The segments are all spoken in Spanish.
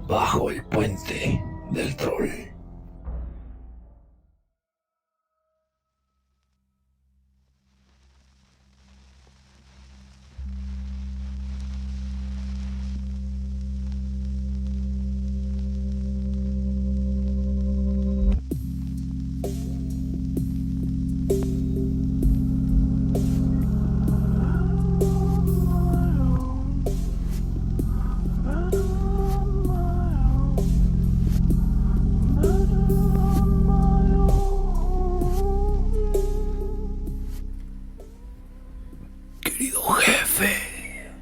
Bajo el puente del troll. Querido jefe,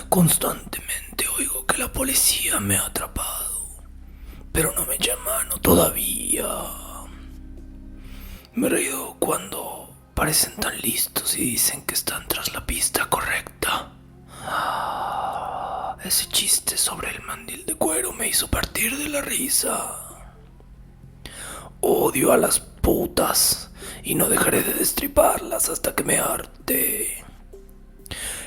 constantemente oigo que la policía me ha atrapado, pero no me llaman todavía. Me he reído cuando parecen tan listos y dicen que están tras la pista correcta. Ese chiste sobre el mandil de cuero me hizo partir de la risa. Odio a las putas y no dejaré de destriparlas hasta que me harte.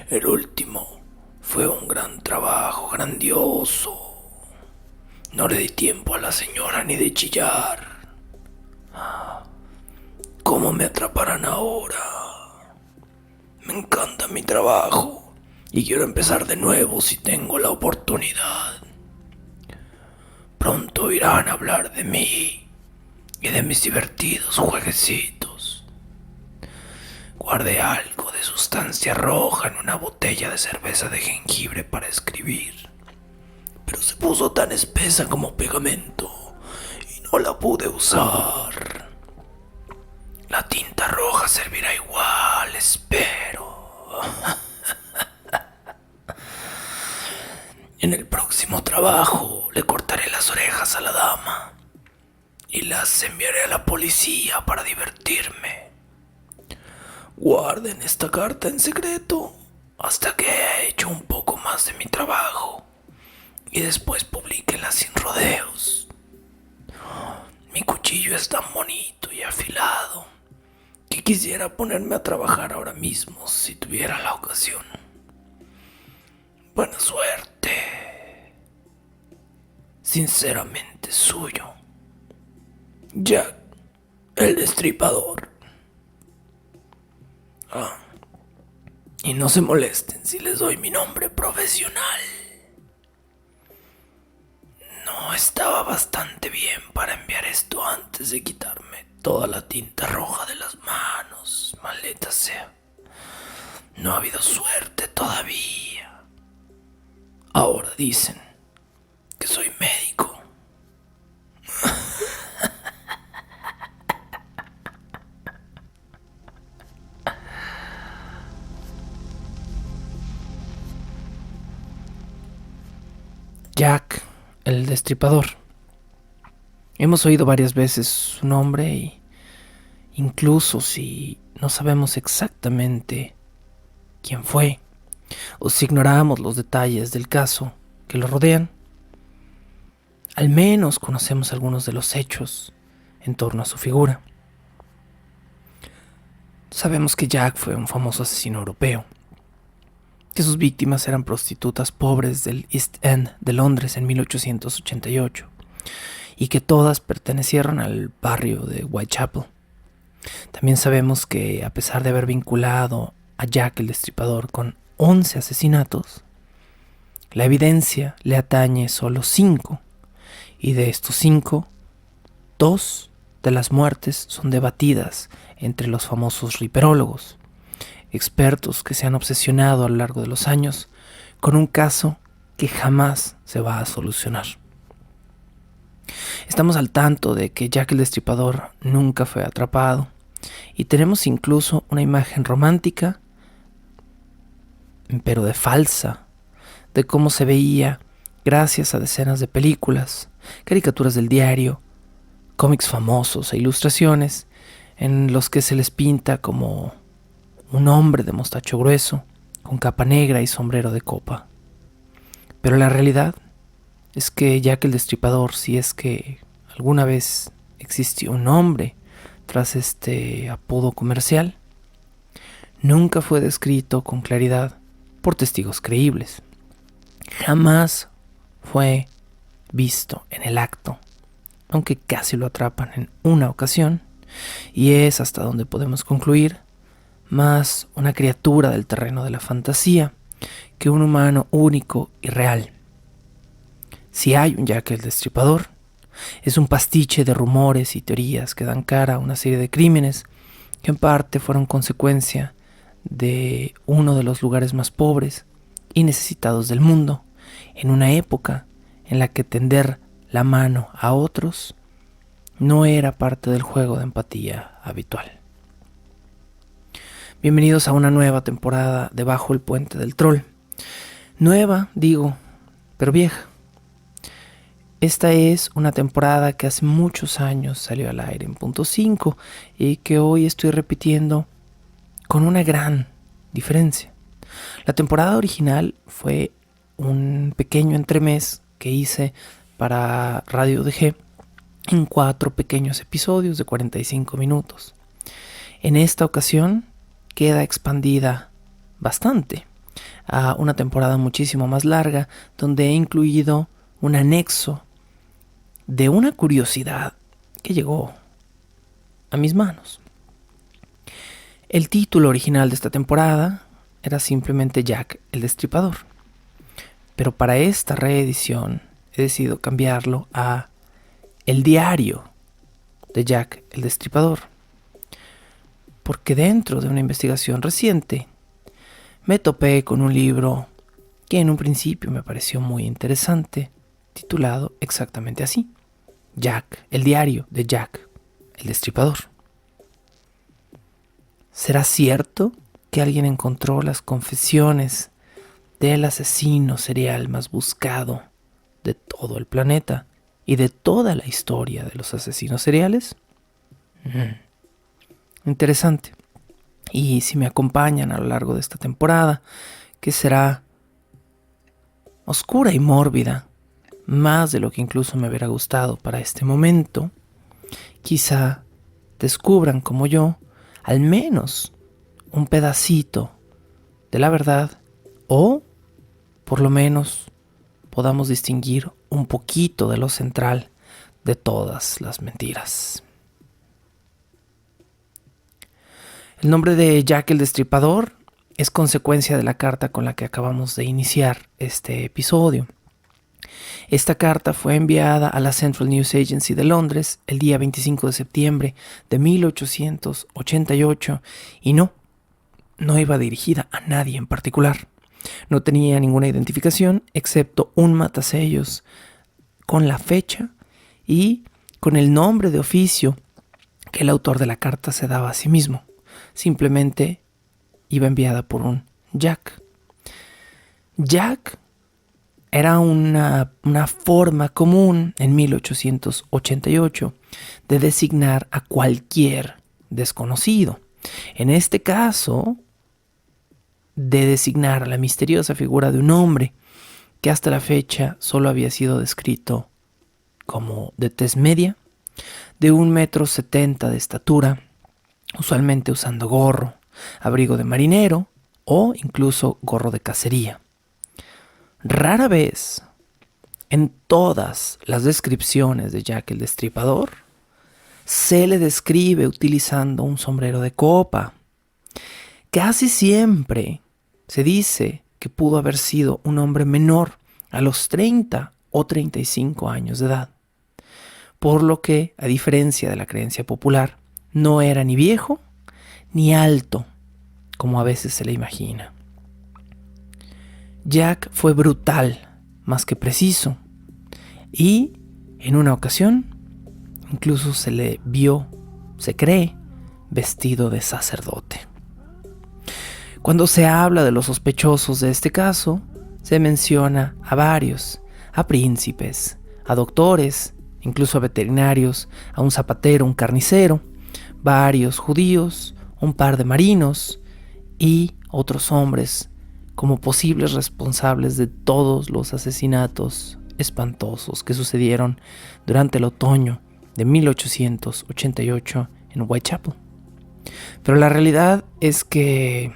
El último fue un gran trabajo, grandioso. No le di tiempo a la señora ni de chillar. ¿Cómo me atraparán ahora? Me encanta mi trabajo y quiero empezar de nuevo si tengo la oportunidad. Pronto irán a hablar de mí y de mis divertidos jueguecitos. Guardé algo de sustancia roja en una botella de cerveza de jengibre para escribir, pero se puso tan espesa como pegamento y no la pude usar. La tinta roja servirá igual, espero. En el próximo trabajo le cortaré las orejas a la dama y las enviaré a la policía para divertirme. Guarden esta carta en secreto hasta que haya hecho un poco más de mi trabajo y después publíquenla sin rodeos. Mi cuchillo es tan bonito y afilado que quisiera ponerme a trabajar ahora mismo si tuviera la ocasión. Buena suerte. Sinceramente suyo, Jack el Destripador. Y no se molesten si les doy mi nombre profesional. No estaba bastante bien para enviar esto antes de quitarme toda la tinta roja de las manos, maldita sea. No ha habido suerte todavía. Ahora dicen que soy médico. Jack el Destripador. Hemos oído varias veces su nombre y incluso si no sabemos exactamente quién fue o si ignoramos los detalles del caso que lo rodean, al menos conocemos algunos de los hechos en torno a su figura. Sabemos que Jack fue un famoso asesino europeo, que sus víctimas eran prostitutas pobres del East End de Londres en 1888 y que todas pertenecieron al barrio de Whitechapel. También sabemos que, a pesar de haber vinculado a Jack el Destripador con 11 asesinatos, la evidencia le atañe solo 5, y de estos 5, 2 de las muertes son debatidas entre los famosos riperólogos, expertos que se han obsesionado a lo largo de los años con un caso que jamás se va a solucionar. Estamos al tanto de que Jack el Destripador nunca fue atrapado y tenemos incluso una imagen romántica, pero de falsa, de cómo se veía gracias a decenas de películas, caricaturas del diario, cómics famosos e ilustraciones en los que se les pinta como un hombre de mostacho grueso, con capa negra y sombrero de copa. Pero la realidad es que Jack el Destripador, si es que alguna vez existió un hombre tras este apodo comercial, nunca fue descrito con claridad por testigos creíbles. Jamás fue visto en el acto, aunque casi lo atrapan en una ocasión, y es hasta donde podemos concluir más una criatura del terreno de la fantasía que un humano único y real. Si hay un Jack el Destripador, es un pastiche de rumores y teorías que dan cara a una serie de crímenes que en parte fueron consecuencia de uno de los lugares más pobres y necesitados del mundo, en una época en la que tender la mano a otros no era parte del juego de empatía habitual. Bienvenidos a una nueva temporada de Bajo el Puente del Troll. Nueva, digo, pero vieja. Esta es una temporada que hace muchos años salió al aire en Punto 5 y que hoy estoy repitiendo con una gran diferencia. La temporada original fue un pequeño entremés que hice para Radio UDG en 4 pequeños episodios de 45 minutos. En esta ocasión queda expandida bastante a una temporada muchísimo más larga, donde he incluido un anexo de una curiosidad que llegó a mis manos. El título original de esta temporada era simplemente Jack el Destripador, pero para esta reedición he decidido cambiarlo a El diario de Jack el Destripador, porque dentro de una investigación reciente me topé con un libro que en un principio me pareció muy interesante, titulado exactamente así: Jack, el diario de Jack el Destripador. ¿Será cierto que alguien encontró las confesiones del asesino serial más buscado de todo el planeta y de toda la historia de los asesinos seriales? Interesante. Y si me acompañan a lo largo de esta temporada, que será oscura y mórbida, más de lo que incluso me hubiera gustado para este momento, quizá descubran como yo al menos un pedacito de la verdad, o por lo menos podamos distinguir un poquito de lo central de todas las mentiras. El nombre de Jack el Destripador es consecuencia de la carta con la que acabamos de iniciar este episodio. Esta carta fue enviada a la Central News Agency de Londres el día 25 de septiembre de 1888 y no iba dirigida a nadie en particular. No tenía ninguna identificación excepto un matasellos con la fecha y con el nombre de oficio que el autor de la carta se daba a sí mismo. Simplemente iba enviada por un Jack. Jack era una forma común en 1888 de designar a cualquier desconocido. En este caso, de designar a la misteriosa figura de un hombre que hasta la fecha solo había sido descrito como de tez media, de 1,70 m de estatura, usualmente usando gorro, abrigo de marinero o incluso gorro de cacería. Rara vez, en todas las descripciones de Jack el Destripador, se le describe utilizando un sombrero de copa. Casi siempre se dice que pudo haber sido un hombre menor a los 30 o 35 años de edad, por lo que, a diferencia de la creencia popular, no era ni viejo ni alto, como a veces se le imagina. Jack fue brutal, más que preciso, y en una ocasión incluso se le vio, se cree, vestido de sacerdote. Cuando se habla de los sospechosos de este caso, se menciona a varios, a príncipes, a doctores, incluso a veterinarios, a un zapatero, un carnicero, varios judíos, un par de marinos y otros hombres como posibles responsables de todos los asesinatos espantosos que sucedieron durante el otoño de 1888 en Whitechapel. Pero la realidad es que,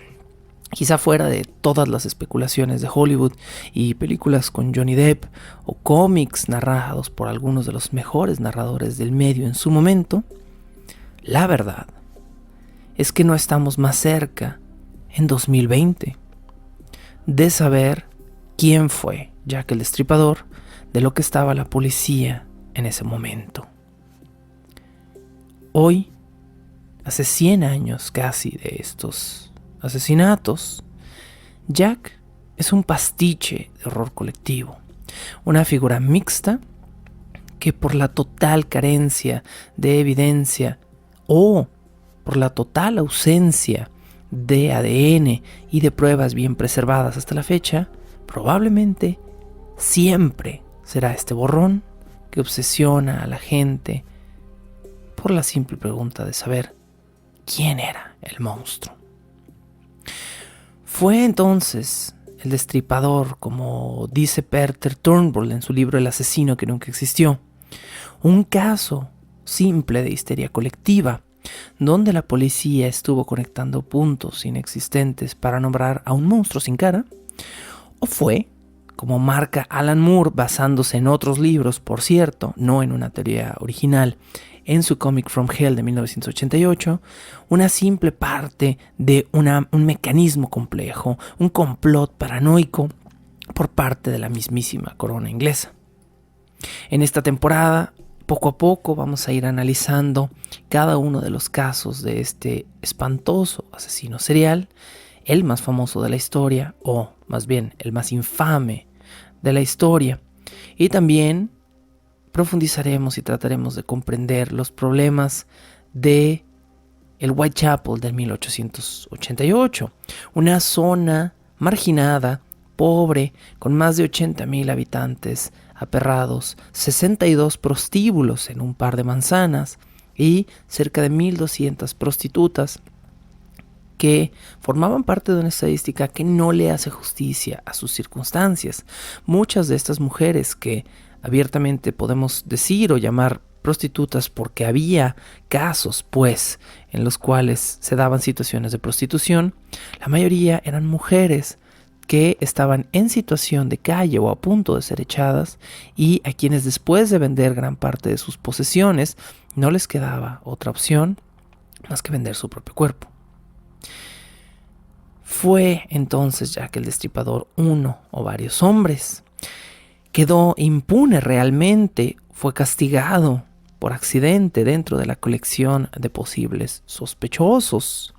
quizá fuera de todas las especulaciones de Hollywood y películas con Johnny Depp o cómics narrados por algunos de los mejores narradores del medio en su momento, la verdad es que no estamos más cerca, en 2020, de saber quién fue Jack el Destripador de lo que estaba la policía en ese momento. Hoy, hace 100 años casi de estos asesinatos, Jack es un pastiche de horror colectivo, una figura mixta que por la total carencia de evidencia o por la total ausencia de ADN y de pruebas bien preservadas hasta la fecha, probablemente siempre será este borrón que obsesiona a la gente por la simple pregunta de saber quién era el monstruo. Fue entonces el Destripador, como dice Peter Turnbull en su libro El asesino que nunca existió, un caso simple de histeria colectiva, donde la policía estuvo conectando puntos inexistentes para nombrar a un monstruo sin cara, o fue, como marca Alan Moore basándose en otros libros, por cierto, no en una teoría original, en su cómic From Hell de 1988, una simple parte de un mecanismo complejo, un complot paranoico por parte de la mismísima corona inglesa. En esta temporada, poco a poco vamos a ir analizando cada uno de los casos de este espantoso asesino serial, el más famoso de la historia, o más bien el más infame de la historia, y también profundizaremos y trataremos de comprender los problemas de el Whitechapel de 1888, una zona marginada, pobre, con más de 80,000 habitantes aperrados, 62 prostíbulos en un par de manzanas y cerca de 1,200 prostitutas que formaban parte de una estadística que no le hace justicia a sus circunstancias. Muchas de estas mujeres que abiertamente podemos decir o llamar prostitutas porque había casos, pues, en los cuales se daban situaciones de prostitución, la mayoría eran mujeres que estaban en situación de calle o a punto de ser echadas y a quienes después de vender gran parte de sus posesiones no les quedaba otra opción más que vender su propio cuerpo. Fue entonces Jack el Destripador uno o varios hombres. Quedó impune realmente, fue castigado por accidente dentro de la colección de posibles sospechosos.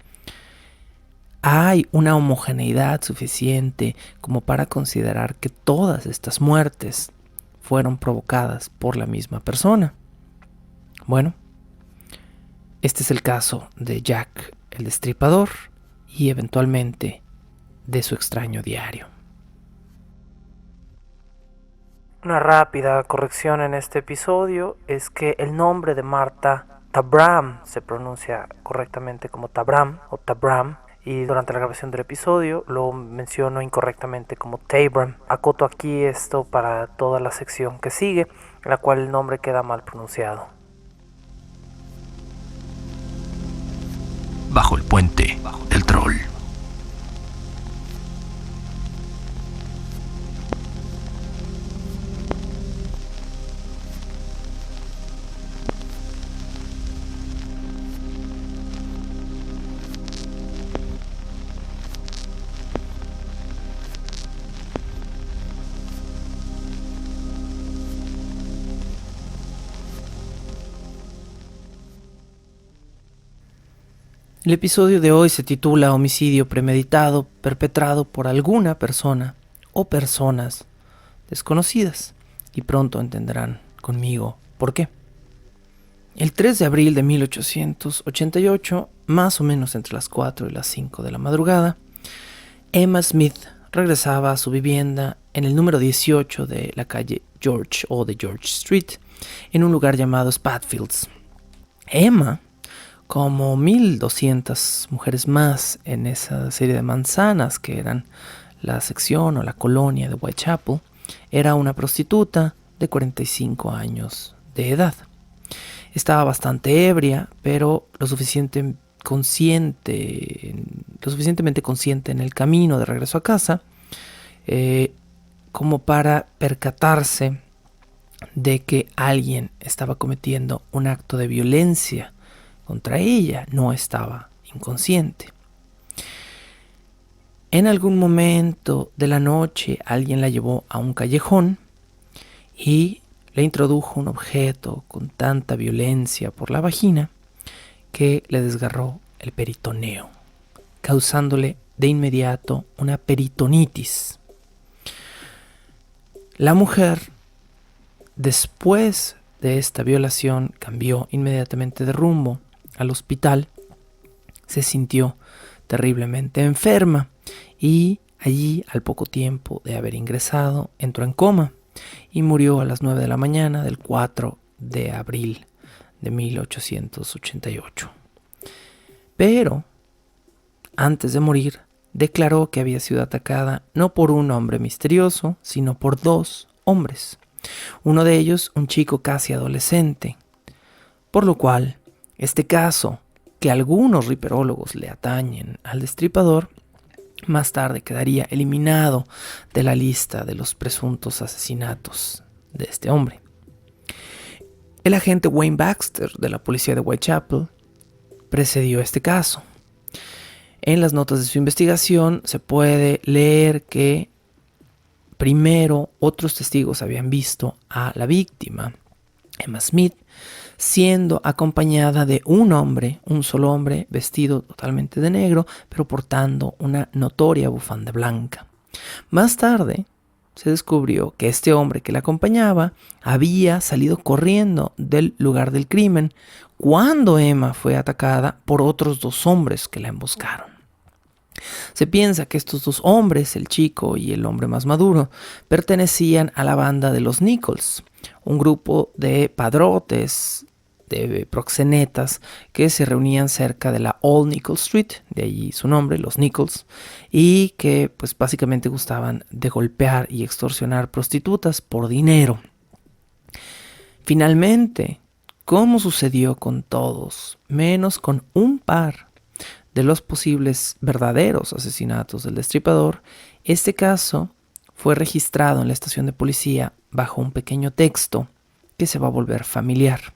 Hay una homogeneidad suficiente como para considerar que todas estas muertes fueron provocadas por la misma persona. Bueno, este es el caso de Jack el Destripador y eventualmente de su extraño diario. Una rápida corrección en este episodio es que el nombre de Martha Tabram se pronuncia correctamente como Tabram o Tabram, y durante la grabación del episodio lo menciono incorrectamente como Tabram. Acoto aquí esto para toda la sección que sigue, en la cual el nombre queda mal pronunciado. Bajo el puente del troll. El episodio de hoy se titula Homicidio premeditado perpetrado por alguna persona o personas desconocidas, y pronto entenderán conmigo por qué. El 3 de abril de 1888, más o menos entre las 4 y las 5 de la madrugada, Emma Smith regresaba a su vivienda en el número 18 de la calle George o de George Street, en un lugar llamado Spatfields. Emma, como 1,200 mujeres más en esa serie de manzanas que eran la sección o la colonia de Whitechapel, era una prostituta de 45 años de edad. Estaba bastante ebria, pero lo suficientemente consciente en el camino de regreso a casa, como para percatarse de que alguien estaba cometiendo un acto de violencia contra ella. No estaba inconsciente. En algún momento de la noche alguien la llevó a un callejón y le introdujo un objeto con tanta violencia por la vagina que le desgarró el peritoneo, causándole de inmediato una peritonitis. La mujer, después de esta violación, cambió inmediatamente de rumbo al hospital. Se sintió terriblemente enferma y allí, al poco tiempo de haber ingresado, entró en coma y murió a las 9 de la mañana del 4 de abril de 1888. Pero, antes de morir, declaró que había sido atacada no por un hombre misterioso, sino por dos hombres. Uno de ellos, un chico casi adolescente. Por lo cual, este caso, que algunos riperólogos le atañen al Destripador, más tarde quedaría eliminado de la lista de los presuntos asesinatos de este hombre. El agente Wayne Baxter de la policía de Whitechapel precedió este caso. En las notas de su investigación se puede leer que primero otros testigos habían visto a la víctima, Emma Smith, siendo acompañada de un hombre, un solo hombre, vestido totalmente de negro, pero portando una notoria bufanda blanca. Más tarde se descubrió que este hombre que la acompañaba había salido corriendo del lugar del crimen cuando Emma fue atacada por otros dos hombres que la emboscaron. Se piensa que estos dos hombres, el chico y el hombre más maduro, pertenecían a la banda de los Nichols, un grupo de padrotes, de proxenetas que se reunían cerca de la Old Nichols Street, de allí su nombre, los Nichols, y que pues básicamente gustaban de golpear y extorsionar prostitutas por dinero. Finalmente, como sucedió con todos, menos con un par de los posibles verdaderos asesinatos del Destripador, este caso fue registrado en la estación de policía bajo un pequeño texto que se va a volver familiar.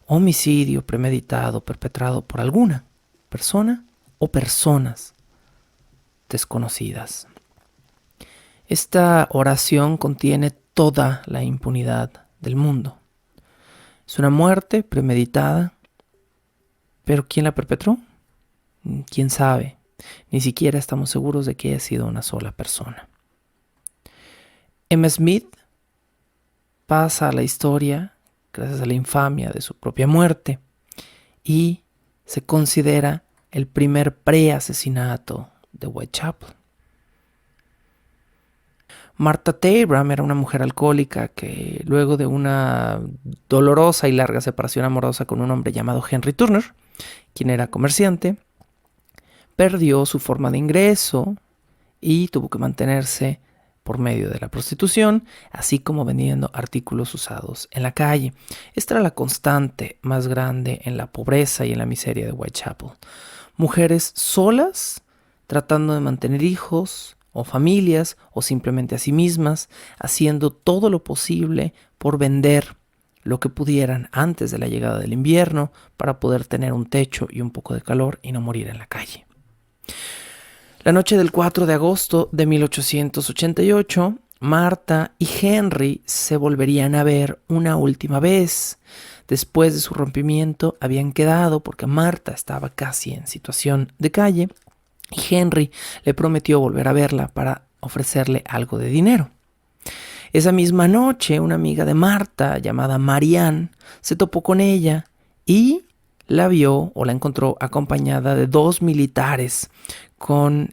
Homicidio premeditado perpetrado por alguna persona o personas desconocidas. Esta oración contiene toda la impunidad del mundo. Es una muerte premeditada, pero ¿quién la perpetró? ¿Quién sabe? Ni siquiera estamos seguros de que haya sido una sola persona. Emma Smith pasa a la historia gracias a la infamia de su propia muerte y se considera el primer pre-asesinato de Whitechapel. Martha Tabram era una mujer alcohólica que luego de una dolorosa y larga separación amorosa con un hombre llamado Henry Turner, quien era comerciante, perdió su forma de ingreso y tuvo que mantenerse por medio de la prostitución, así como vendiendo artículos usados en la calle. Esta era la constante más grande en la pobreza y en la miseria de Whitechapel. Mujeres solas, tratando de mantener hijos o familias o simplemente a sí mismas, haciendo todo lo posible por vender lo que pudieran antes de la llegada del invierno para poder tener un techo y un poco de calor y no morir en la calle. La noche del 4 de agosto de 1888, Martha y Henry se volverían a ver una última vez. Después de su rompimiento habían quedado porque Martha estaba casi en situación de calle y Henry le prometió volver a verla para ofrecerle algo de dinero. Esa misma noche, una amiga de Martha llamada Marianne se topó con ella y la vio o la encontró acompañada de dos militares con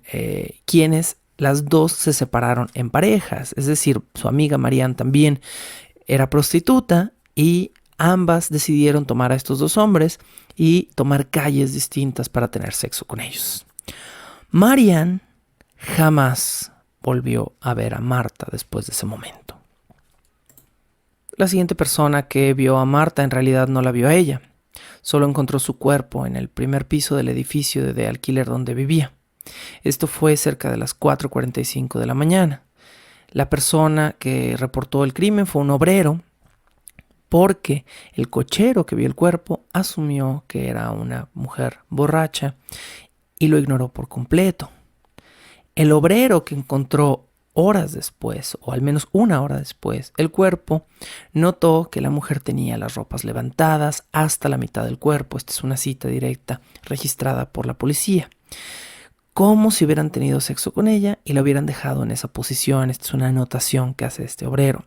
quienes las dos se separaron en parejas. Es decir, su amiga Marianne también era prostituta y ambas decidieron tomar a estos dos hombres y tomar calles distintas para tener sexo con ellos. Marianne jamás volvió a ver a Martha después de ese momento. la siguiente persona que vio a Marta en realidad no la vio a ella. Solo encontró su cuerpo en el primer piso del edificio de alquiler donde vivía. Esto fue cerca de las 4:45 de la mañana. La persona que reportó el crimen fue un obrero, porque el cochero que vio el cuerpo asumió que era una mujer borracha y lo ignoró por completo. El obrero que encontró horas después, o al menos una hora después, el cuerpo, notó que la mujer tenía las ropas levantadas hasta la mitad del cuerpo. Esta es una cita directa registrada por la policía. Como si hubieran tenido sexo con ella y la hubieran dejado en esa posición. Esta es una anotación que hace este obrero.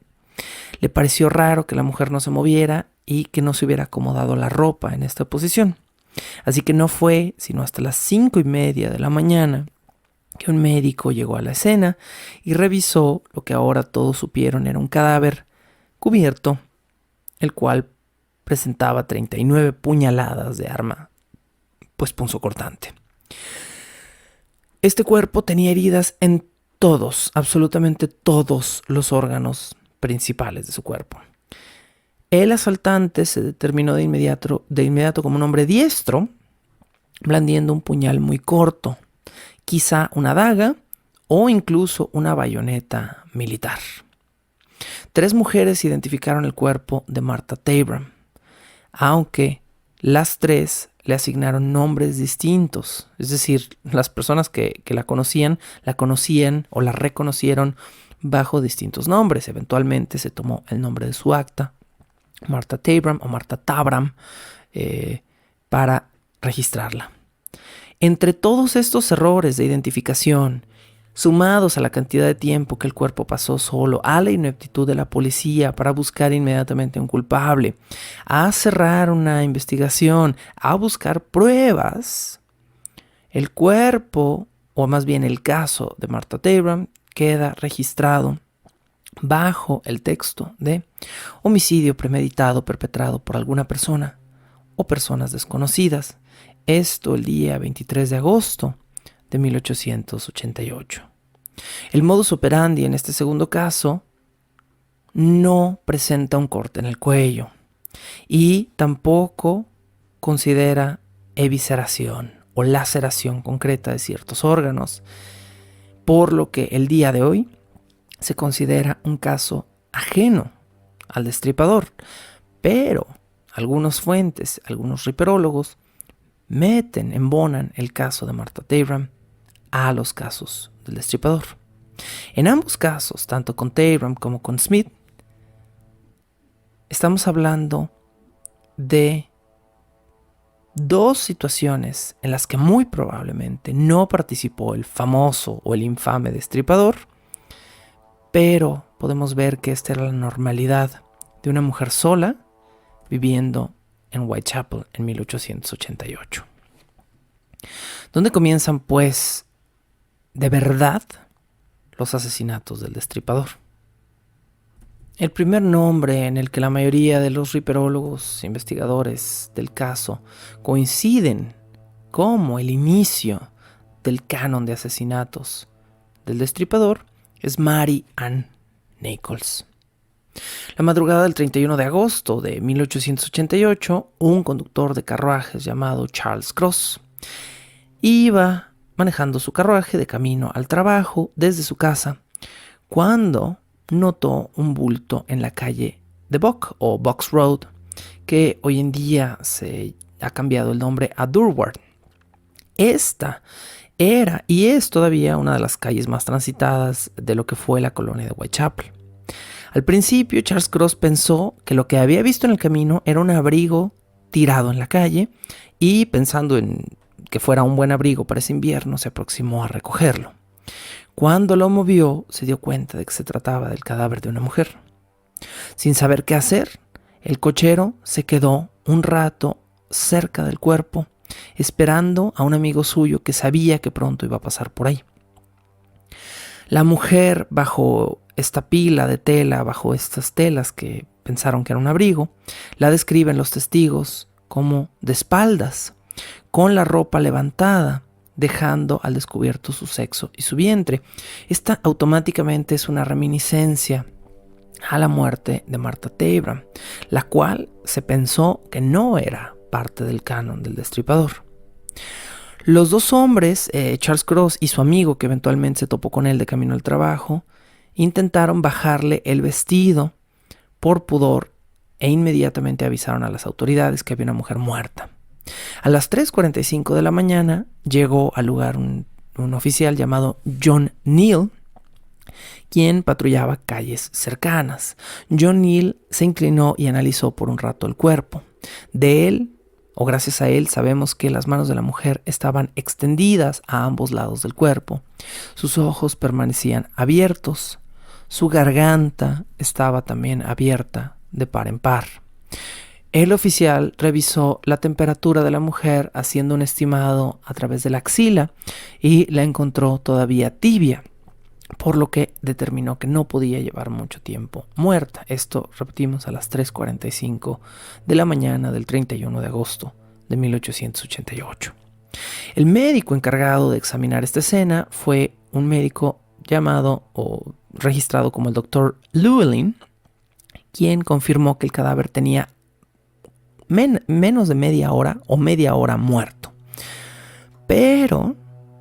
Le pareció raro que la mujer no se moviera y que no se hubiera acomodado la ropa en esta posición. Así que no fue sino hasta las 5:30 de la mañana que un médico llegó a la escena y revisó lo que ahora todos supieron era un cadáver cubierto, el cual presentaba 39 puñaladas de arma, pues punzocortante. Este cuerpo tenía heridas en todos, absolutamente todos los órganos principales de su cuerpo. El asaltante se determinó de inmediato como un hombre diestro, blandiendo un puñal muy corto, quizá una daga o incluso una bayoneta militar. 3 mujeres identificaron el cuerpo de Martha Tabram, aunque las 3 le asignaron nombres distintos. Es decir, las personas que la conocían o la reconocieron bajo distintos nombres. Eventualmente se tomó el nombre de su acta, Martha Tabram o Martha Tabram, para registrarla. Entre todos estos errores de identificación, sumados a la cantidad de tiempo que el cuerpo pasó solo, a la ineptitud de la policía para buscar inmediatamente a un culpable, a cerrar una investigación, a buscar pruebas, el cuerpo, o más bien el caso de Martha Tabram, queda registrado bajo el texto de homicidio premeditado perpetrado por alguna persona o personas desconocidas. Esto el día 23 de agosto de 1888. El modus operandi en este segundo caso no presenta un corte en el cuello y tampoco considera evisceración o laceración concreta de ciertos órganos, por lo que el día de hoy se considera un caso ajeno al destripador. Pero algunas fuentes, algunos riperólogos, embonan el caso de Martha Tabram a los casos del destripador. En ambos casos, tanto con Tabram como con Smith, estamos hablando de 2 situaciones en las que muy probablemente no participó el famoso o el infame destripador, pero podemos ver que esta era la normalidad de una mujer sola viviendo en Whitechapel en 1888. ¿Dónde comienzan, pues, de verdad los asesinatos del destripador? El primer nombre en el que la mayoría de los riperólogos, investigadores del caso, coinciden como el inicio del canon de asesinatos del destripador es Mary Ann Nichols. La madrugada del 31 de agosto de 1888, un conductor de carruajes llamado Charles Cross iba manejando su carruaje de camino al trabajo desde su casa cuando notó un bulto en la calle de Buck o Bucks Road, que hoy en día se ha cambiado el nombre a Durward. Esta era y es todavía una de las calles más transitadas de lo que fue la colonia de Whitechapel. Al principio, Charles Cross pensó que lo que había visto en el camino era un abrigo tirado en la calle y, pensando en que fuera un buen abrigo para ese invierno, se aproximó a recogerlo. Cuando lo movió, se dio cuenta de que se trataba del cadáver de una mujer. Sin saber qué hacer, el cochero se quedó un rato cerca del cuerpo, esperando a un amigo suyo que sabía que pronto iba a pasar por ahí. La mujer, bajo esta pila de tela, bajo estas telas que pensaron que era un abrigo, la describen los testigos como de espaldas, con la ropa levantada, dejando al descubierto su sexo y su vientre. Esta automáticamente es una reminiscencia a la muerte de Martha Tabram, la cual se pensó que no era parte del canon del Destripador. Los dos hombres, Charles Cross y su amigo, que eventualmente se topó con él de camino al trabajo, intentaron bajarle el vestido por pudor e inmediatamente avisaron a las autoridades que había una mujer muerta. A las 3:45 de la mañana llegó al lugar un oficial llamado John Neal, quien patrullaba calles cercanas. John Neal se inclinó y analizó por un rato el cuerpo. De él, o gracias a él, sabemos que las manos de la mujer estaban extendidas a ambos lados del cuerpo. Sus ojos permanecían abiertos. Su garganta estaba también abierta de par en par. El oficial revisó la temperatura de la mujer haciendo un estimado a través de la axila y la encontró todavía tibia, por lo que determinó que no podía llevar mucho tiempo muerta. Esto, repetimos, a las 3:45 de la mañana del 31 de agosto de 1888. El médico encargado de examinar esta escena fue un médico llamado o registrado como el Dr. Llewellyn, quien confirmó que el cadáver tenía menos de media hora muerto. Pero,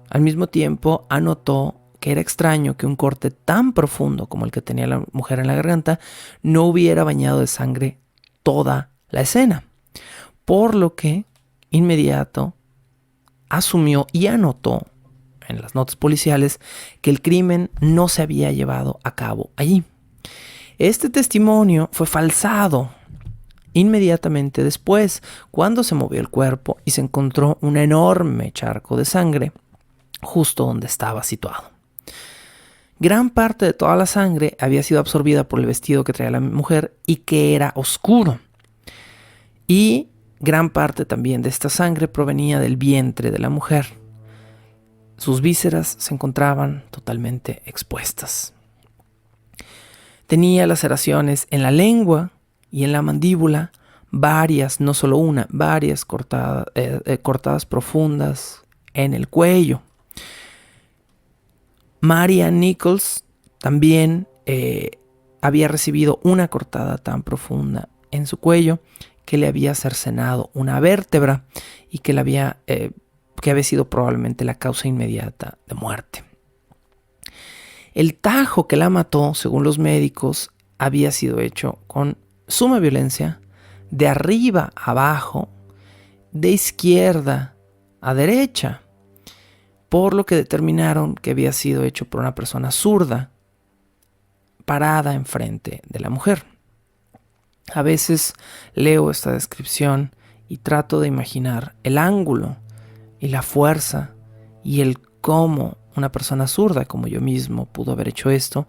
al mismo tiempo, anotó que era extraño que un corte tan profundo como el que tenía la mujer en la garganta no hubiera bañado de sangre toda la escena, por lo que inmediato asumió y anotó en las notas policiales que el crimen no se había llevado a cabo allí. Este testimonio fue falsado inmediatamente después, cuando se movió el cuerpo y se encontró un enorme charco de sangre justo donde estaba situado. Gran parte de toda la sangre había sido absorbida por el vestido que traía la mujer y que era oscuro. Y gran parte también de esta sangre provenía del vientre de la mujer. Sus vísceras se encontraban totalmente expuestas. Tenía laceraciones en la lengua y en la mandíbula, varias, no solo una, varias cortadas profundas en el cuello. Marian Nichols también había recibido una cortada tan profunda en su cuello que le había cercenado una vértebra y que había sido probablemente la causa inmediata de muerte. El tajo que la mató, según los médicos, había sido hecho con suma violencia, de arriba a abajo, de izquierda a derecha, por lo que determinaron que había sido hecho por una persona zurda parada enfrente de la mujer. A veces leo esta descripción y trato de imaginar el ángulo y la fuerza y el cómo una persona zurda como yo mismo pudo haber hecho esto,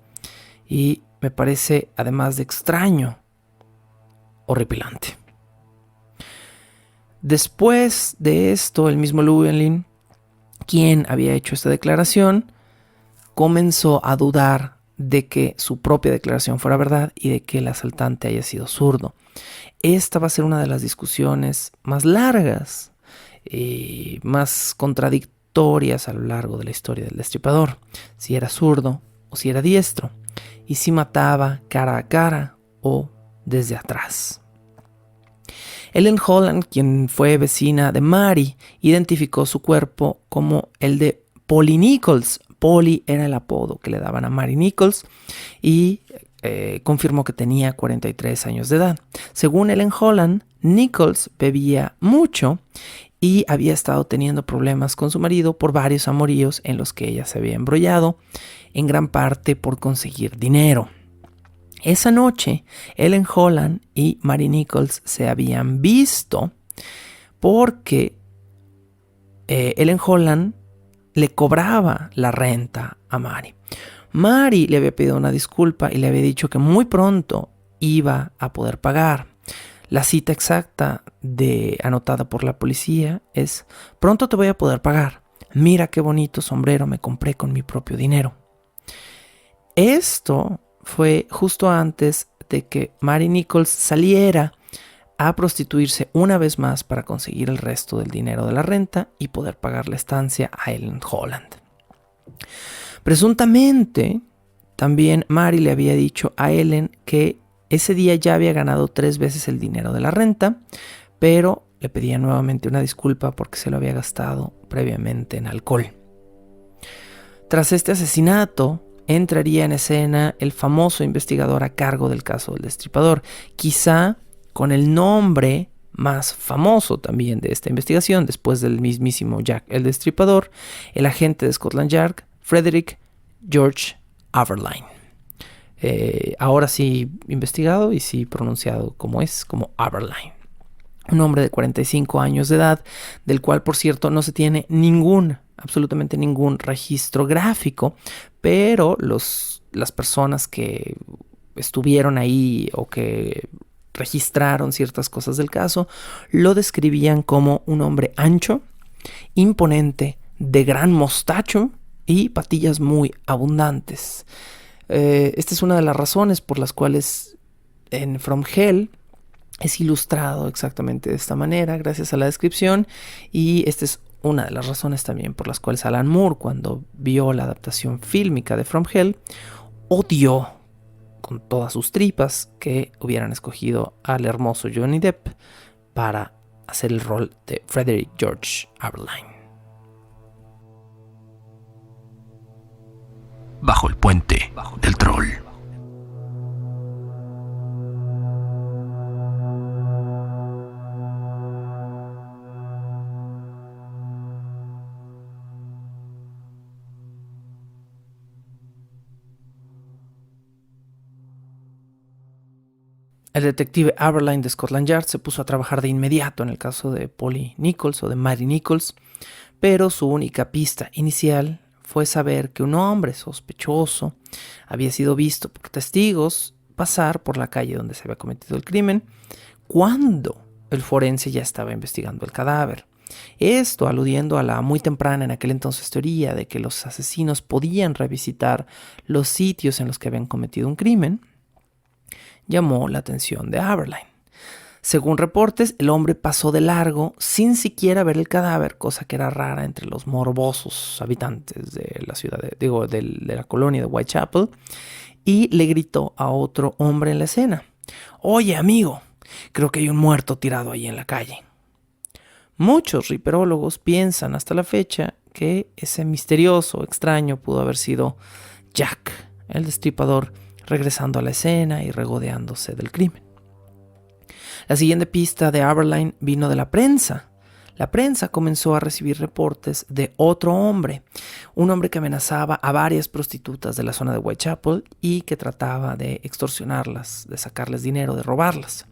y me parece, además de extraño, horripilante. Después de esto, el mismo Llewellyn, quien había hecho esta declaración, comenzó a dudar de que su propia declaración fuera verdad y de que el asaltante haya sido zurdo. Esta va a ser una de las discusiones más largas y más contradictorias a lo largo de la historia del Destripador, si era zurdo o si era diestro, y si mataba cara a cara o desde atrás. Ellen Holland, quien fue vecina de Mary, identificó su cuerpo como el de Polly Nichols. Polly era el apodo que le daban a Mary Nichols y confirmó que tenía 43 años de edad. Según Ellen Holland, Nichols bebía mucho y había estado teniendo problemas con su marido por varios amoríos en los que ella se había embrollado, en gran parte por conseguir dinero. Esa noche, Ellen Holland y Mary Nichols se habían visto porque Ellen Holland le cobraba la renta a Mary. Mary le había pedido una disculpa y le había dicho que muy pronto iba a poder pagar. La cita exacta anotada por la policía es: pronto te voy a poder pagar. Mira qué bonito sombrero me compré con mi propio dinero. Esto fue justo antes de que Mary Nichols saliera a prostituirse una vez más para conseguir el resto del dinero de la renta y poder pagar la estancia a Ellen Holland. Presuntamente, También Mary le había dicho a Ellen que ese día ya había ganado 3 veces el dinero de la renta, pero le pedía nuevamente una disculpa porque se lo había gastado previamente en alcohol. Tras este asesinato, entraría en escena el famoso investigador a cargo del caso del Destripador, quizá con el nombre más famoso también de esta investigación, después del mismísimo Jack el Destripador, el agente de Scotland Yard, Frederick George Aberline. Ahora sí investigado y sí pronunciado como Aberline. Un hombre de 45 años de edad, del cual, por cierto, no se tiene absolutamente ningún registro gráfico, pero las personas que estuvieron ahí o que registraron ciertas cosas del caso, lo describían como un hombre ancho, imponente, de gran mostacho y patillas muy abundantes. Esta es una de las razones por las cuales en From Hell es ilustrado exactamente de esta manera, gracias a la descripción, y esta es una de las razones también por las cuales Alan Moore, cuando vio la adaptación fílmica de From Hell, odió con todas sus tripas que hubieran escogido al hermoso Johnny Depp para hacer el rol de Frederick George Aberline. Bajo el puente del troll. El detective Aberline de Scotland Yard se puso a trabajar de inmediato en el caso de Polly Nichols o de Mary Nichols, pero su única pista inicial fue saber que un hombre sospechoso había sido visto por testigos pasar por la calle donde se había cometido el crimen cuando el forense ya estaba investigando el cadáver. Esto aludiendo a la muy temprana en aquel entonces teoría de que los asesinos podían revisitar los sitios en los que habían cometido un crimen, llamó la atención de Aberline. Según reportes, el hombre pasó de largo sin siquiera ver el cadáver, cosa que era rara entre los morbosos habitantes de la ciudad, de la colonia de Whitechapel, y le gritó a otro hombre en la escena: «Oye, amigo, creo que hay un muerto tirado ahí en la calle». Muchos riperólogos piensan hasta la fecha que ese misterioso extraño pudo haber sido Jack, el Destripador, regresando a la escena y regodeándose del crimen. La siguiente pista de Aberline vino de la prensa. La prensa comenzó a recibir reportes de otro hombre, un hombre que amenazaba a varias prostitutas de la zona de Whitechapel y que trataba de extorsionarlas, de sacarles dinero, de robarlas.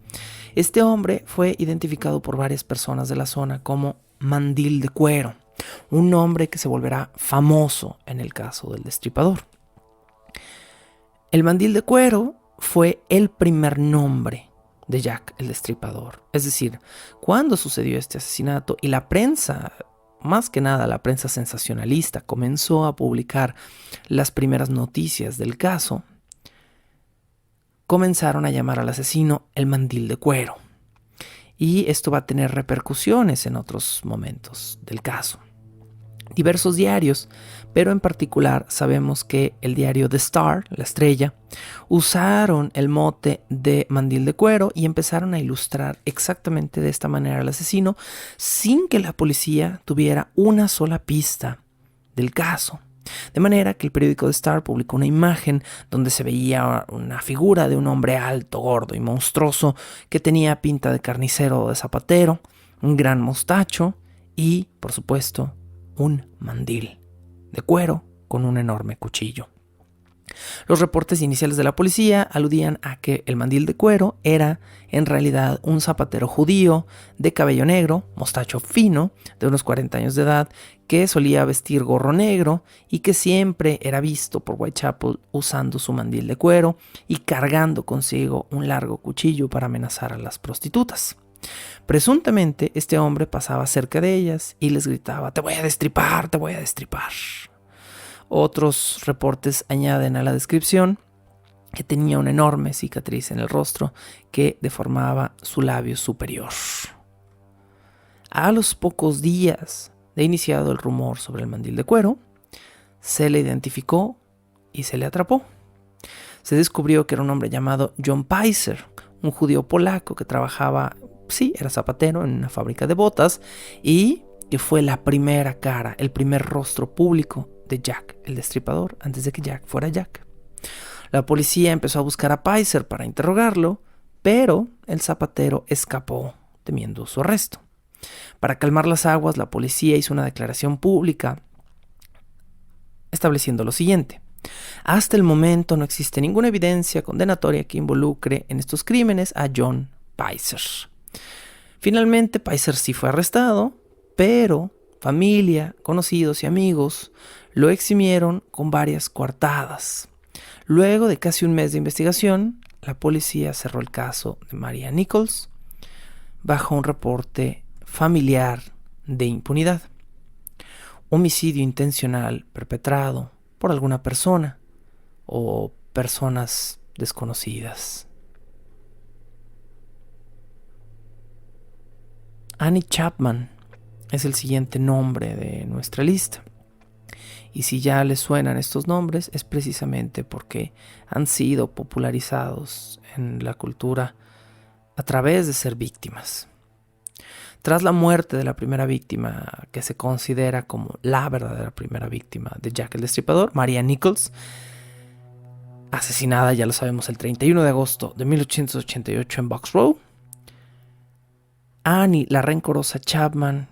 Este hombre fue identificado por varias personas de la zona como Mandil de Cuero, un nombre que se volverá famoso en el caso del Destripador. El Mandil de Cuero fue el primer nombre de Jack el Destripador. Es decir, cuando sucedió este asesinato y la prensa, más que nada la prensa sensacionalista, comenzó a publicar las primeras noticias del caso, comenzaron a llamar al asesino el Mandil de Cuero. Y esto va a tener repercusiones en otros momentos del caso. Diversos diarios, pero en particular sabemos que el diario The Star, La Estrella, usaron el mote de Mandil de Cuero y empezaron a ilustrar exactamente de esta manera al asesino sin que la policía tuviera una sola pista del caso. De manera que el periódico The Star publicó una imagen donde se veía una figura de un hombre alto, gordo y monstruoso que tenía pinta de carnicero o de zapatero, un gran mostacho y, por supuesto, un mandil de cuero con un enorme cuchillo. Los reportes iniciales de la policía aludían a que el Mandil de Cuero era en realidad un zapatero judío de cabello negro, mostacho fino, de unos 40 años de edad, que solía vestir gorro negro y que siempre era visto por Whitechapel usando su mandil de cuero y cargando consigo un largo cuchillo para amenazar a las prostitutas. Presuntamente, este hombre pasaba cerca de ellas y les gritaba: «Te voy a destripar, te voy a destripar». Otros reportes añaden a la descripción que tenía una enorme cicatriz en el rostro que deformaba su labio superior. A los pocos días de iniciado el rumor sobre el Mandil de Cuero, se le identificó y se le atrapó. Se descubrió que era un hombre llamado John Peiser, un judío polaco que trabajaba, sí, era zapatero en una fábrica de botas y que fue la primera cara, el primer rostro público de Jack el Destripador antes de que Jack fuera Jack. La policía empezó a buscar a Peiser para interrogarlo, pero el zapatero escapó temiendo su arresto. Para calmar las aguas, la policía hizo una declaración pública estableciendo lo siguiente: hasta el momento no existe ninguna evidencia condenatoria que involucre en estos crímenes a John Peiser. Finalmente, Peiser sí fue arrestado, pero familia, conocidos y amigos lo eximieron con varias coartadas. Luego de casi un mes de investigación, la policía cerró el caso de Maria Nichols bajo un reporte familiar de impunidad. Homicidio intencional perpetrado por alguna persona o personas desconocidas. Annie Chapman es el siguiente nombre de nuestra lista. Y si ya les suenan estos nombres es precisamente porque han sido popularizados en la cultura a través de ser víctimas. Tras la muerte de la primera víctima, que se considera como la verdadera primera víctima de Jack el Destripador, Maria Nichols, asesinada, ya lo sabemos, el 31 de agosto de 1888 en Box Row, Annie, la rencorosa Chapman,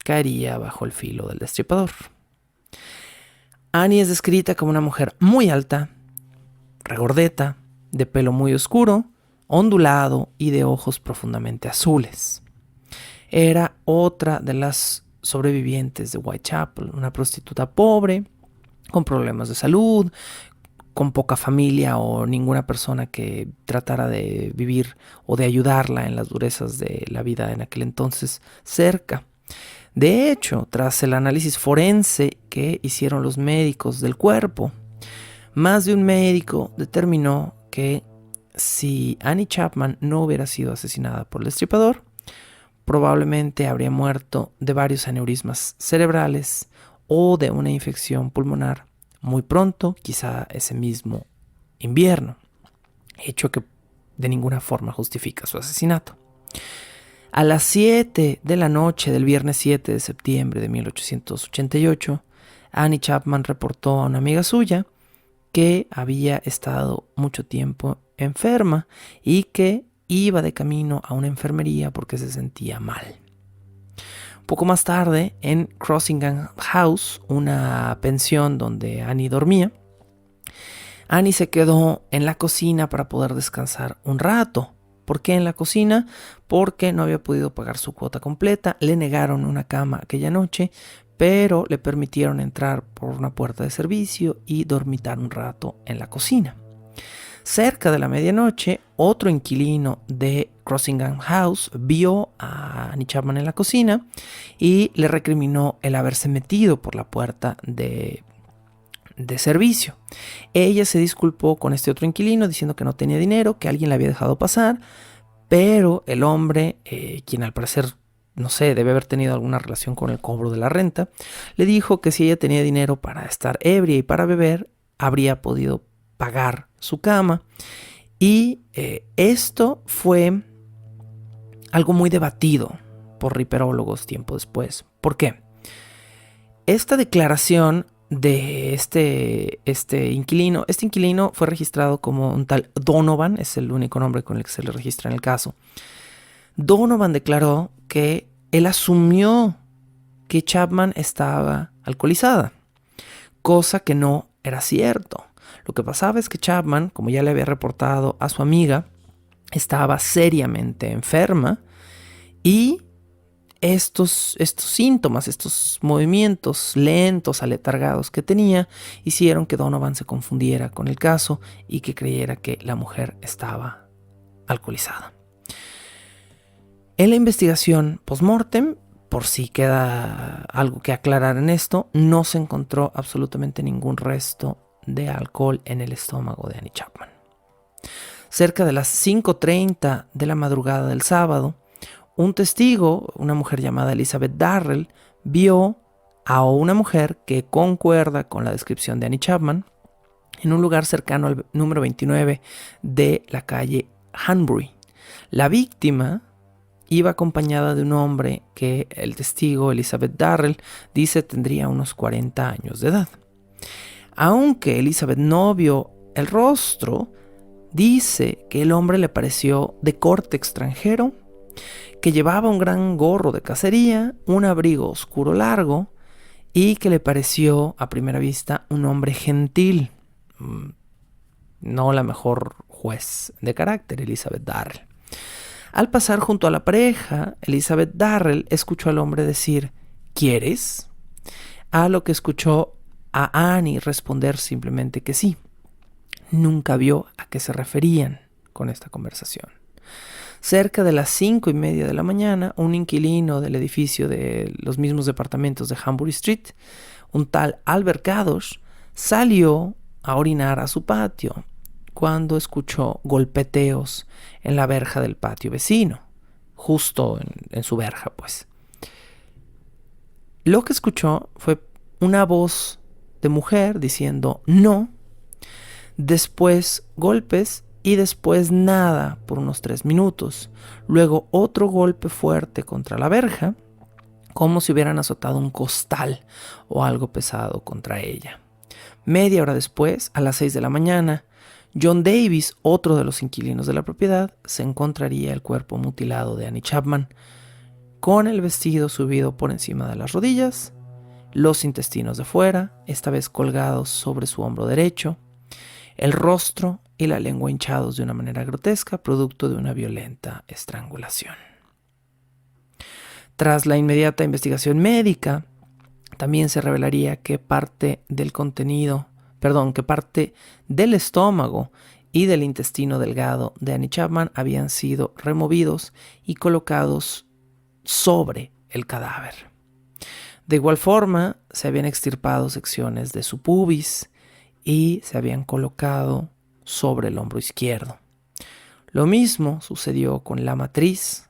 caería bajo el filo del Destripador. Annie es descrita como una mujer muy alta, regordeta, de pelo muy oscuro, ondulado y de ojos profundamente azules. Era otra de las sobrevivientes de Whitechapel, una prostituta pobre, con problemas de salud, con poca familia o ninguna persona que tratara de vivir o de ayudarla en las durezas de la vida en aquel entonces cerca. De hecho, tras el análisis forense que hicieron los médicos del cuerpo, más de un médico determinó que si Annie Chapman no hubiera sido asesinada por el Destripador, probablemente habría muerto de varios aneurismas cerebrales o de una infección pulmonar muy pronto, quizá ese mismo invierno, hecho que de ninguna forma justifica su asesinato. A las 7 de la noche del viernes 7 de septiembre de 1888, Annie Chapman reportó a una amiga suya que había estado mucho tiempo enferma y que iba de camino a una enfermería porque se sentía mal. Poco más tarde, en Crossingham House, una pensión donde Annie dormía, Annie se quedó en la cocina para poder descansar un rato. ¿Por qué en la cocina? Porque no había podido pagar su cuota completa, le negaron una cama aquella noche, pero le permitieron entrar por una puerta de servicio y dormitar un rato en la cocina. Cerca de la medianoche, otro inquilino de Crossingham House vio a Annie Chapman en la cocina y le recriminó el haberse metido por la puerta de servicio. Ella se disculpó con este otro inquilino diciendo que no tenía dinero, que alguien le había dejado pasar, pero el hombre, quien al parecer, no sé, debe haber tenido alguna relación con el cobro de la renta, le dijo que si ella tenía dinero para estar ebria y para beber, habría podido pagar su cama. Y esto fue algo muy debatido por riperólogos tiempo después. ¿Por qué? Esta declaración de este inquilino fue registrado como un tal Donovan, es el único nombre con el que se le registra en el caso. Donovan declaró que él asumió que Chapman estaba alcoholizada, cosa que no era cierto. Lo que pasaba es que Chapman, como ya le había reportado a su amiga, estaba seriamente enferma y estos síntomas, estos movimientos lentos, aletargados que tenía, hicieron que Donovan se confundiera con el caso y que creyera que la mujer estaba alcoholizada. En la investigación post-mortem, por si queda algo que aclarar en esto, no se encontró absolutamente ningún resto de alcohol en el estómago de Annie Chapman. Cerca de las 5:30 de la madrugada del sábado, un testigo, una mujer llamada Elizabeth Darrell, vio a una mujer que concuerda con la descripción de Annie Chapman en un lugar cercano al número 29 de la calle Hanbury. La víctima iba acompañada de un hombre que el testigo Elizabeth Darrell dice tendría unos 40 años de edad. Aunque Elizabeth no vio el rostro, dice que el hombre le pareció de corte extranjero, que llevaba un gran gorro de cacería, un abrigo oscuro largo y que le pareció a primera vista un hombre gentil. No la mejor juez de carácter, Elizabeth Darrell. Al pasar junto a la pareja, Elizabeth Darrell escuchó al hombre decir ¿quieres? A lo que escuchó a Annie responder simplemente que sí. Nunca vio a qué se referían con esta conversación. Cerca de las 5:30 de la mañana, un inquilino del edificio de los mismos departamentos de Hanbury Street, un tal Albert Kadosh, salió a orinar a su patio cuando escuchó golpeteos en la verja del patio vecino, justo en su verja, pues. Lo que escuchó fue una voz de mujer diciendo no, después golpes y después nada por unos 3 minutos. Luego otro golpe fuerte contra la verja, como si hubieran azotado un costal o algo pesado contra ella. Media hora después, a las 6 de la mañana, John Davis, otro de los inquilinos de la propiedad, se encontraría el cuerpo mutilado de Annie Chapman, con el vestido subido por encima de las rodillas, los intestinos de fuera, esta vez colgados sobre su hombro derecho, el rostro y la lengua hinchados de una manera grotesca, producto de una violenta estrangulación. Tras la inmediata investigación médica, también se revelaría que parte del estómago y del intestino delgado de Annie Chapman habían sido removidos y colocados sobre el cadáver. De igual forma, se habían extirpado secciones de su pubis y se habían colocado sobre el hombro izquierdo. Lo mismo sucedió con la matriz,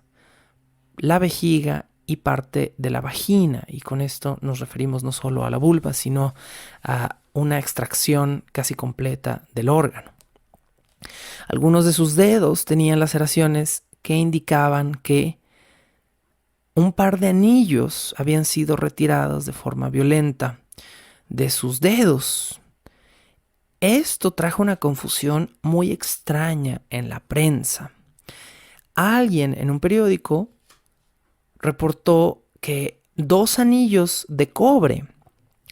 la vejiga y parte de la vagina, y con esto nos referimos no solo a la vulva, sino a una extracción casi completa del órgano. Algunos de sus dedos tenían laceraciones que indicaban que un par de anillos habían sido retirados de forma violenta de sus dedos. Esto trajo una confusión muy extraña en la prensa. Alguien en un periódico reportó que 2 anillos de cobre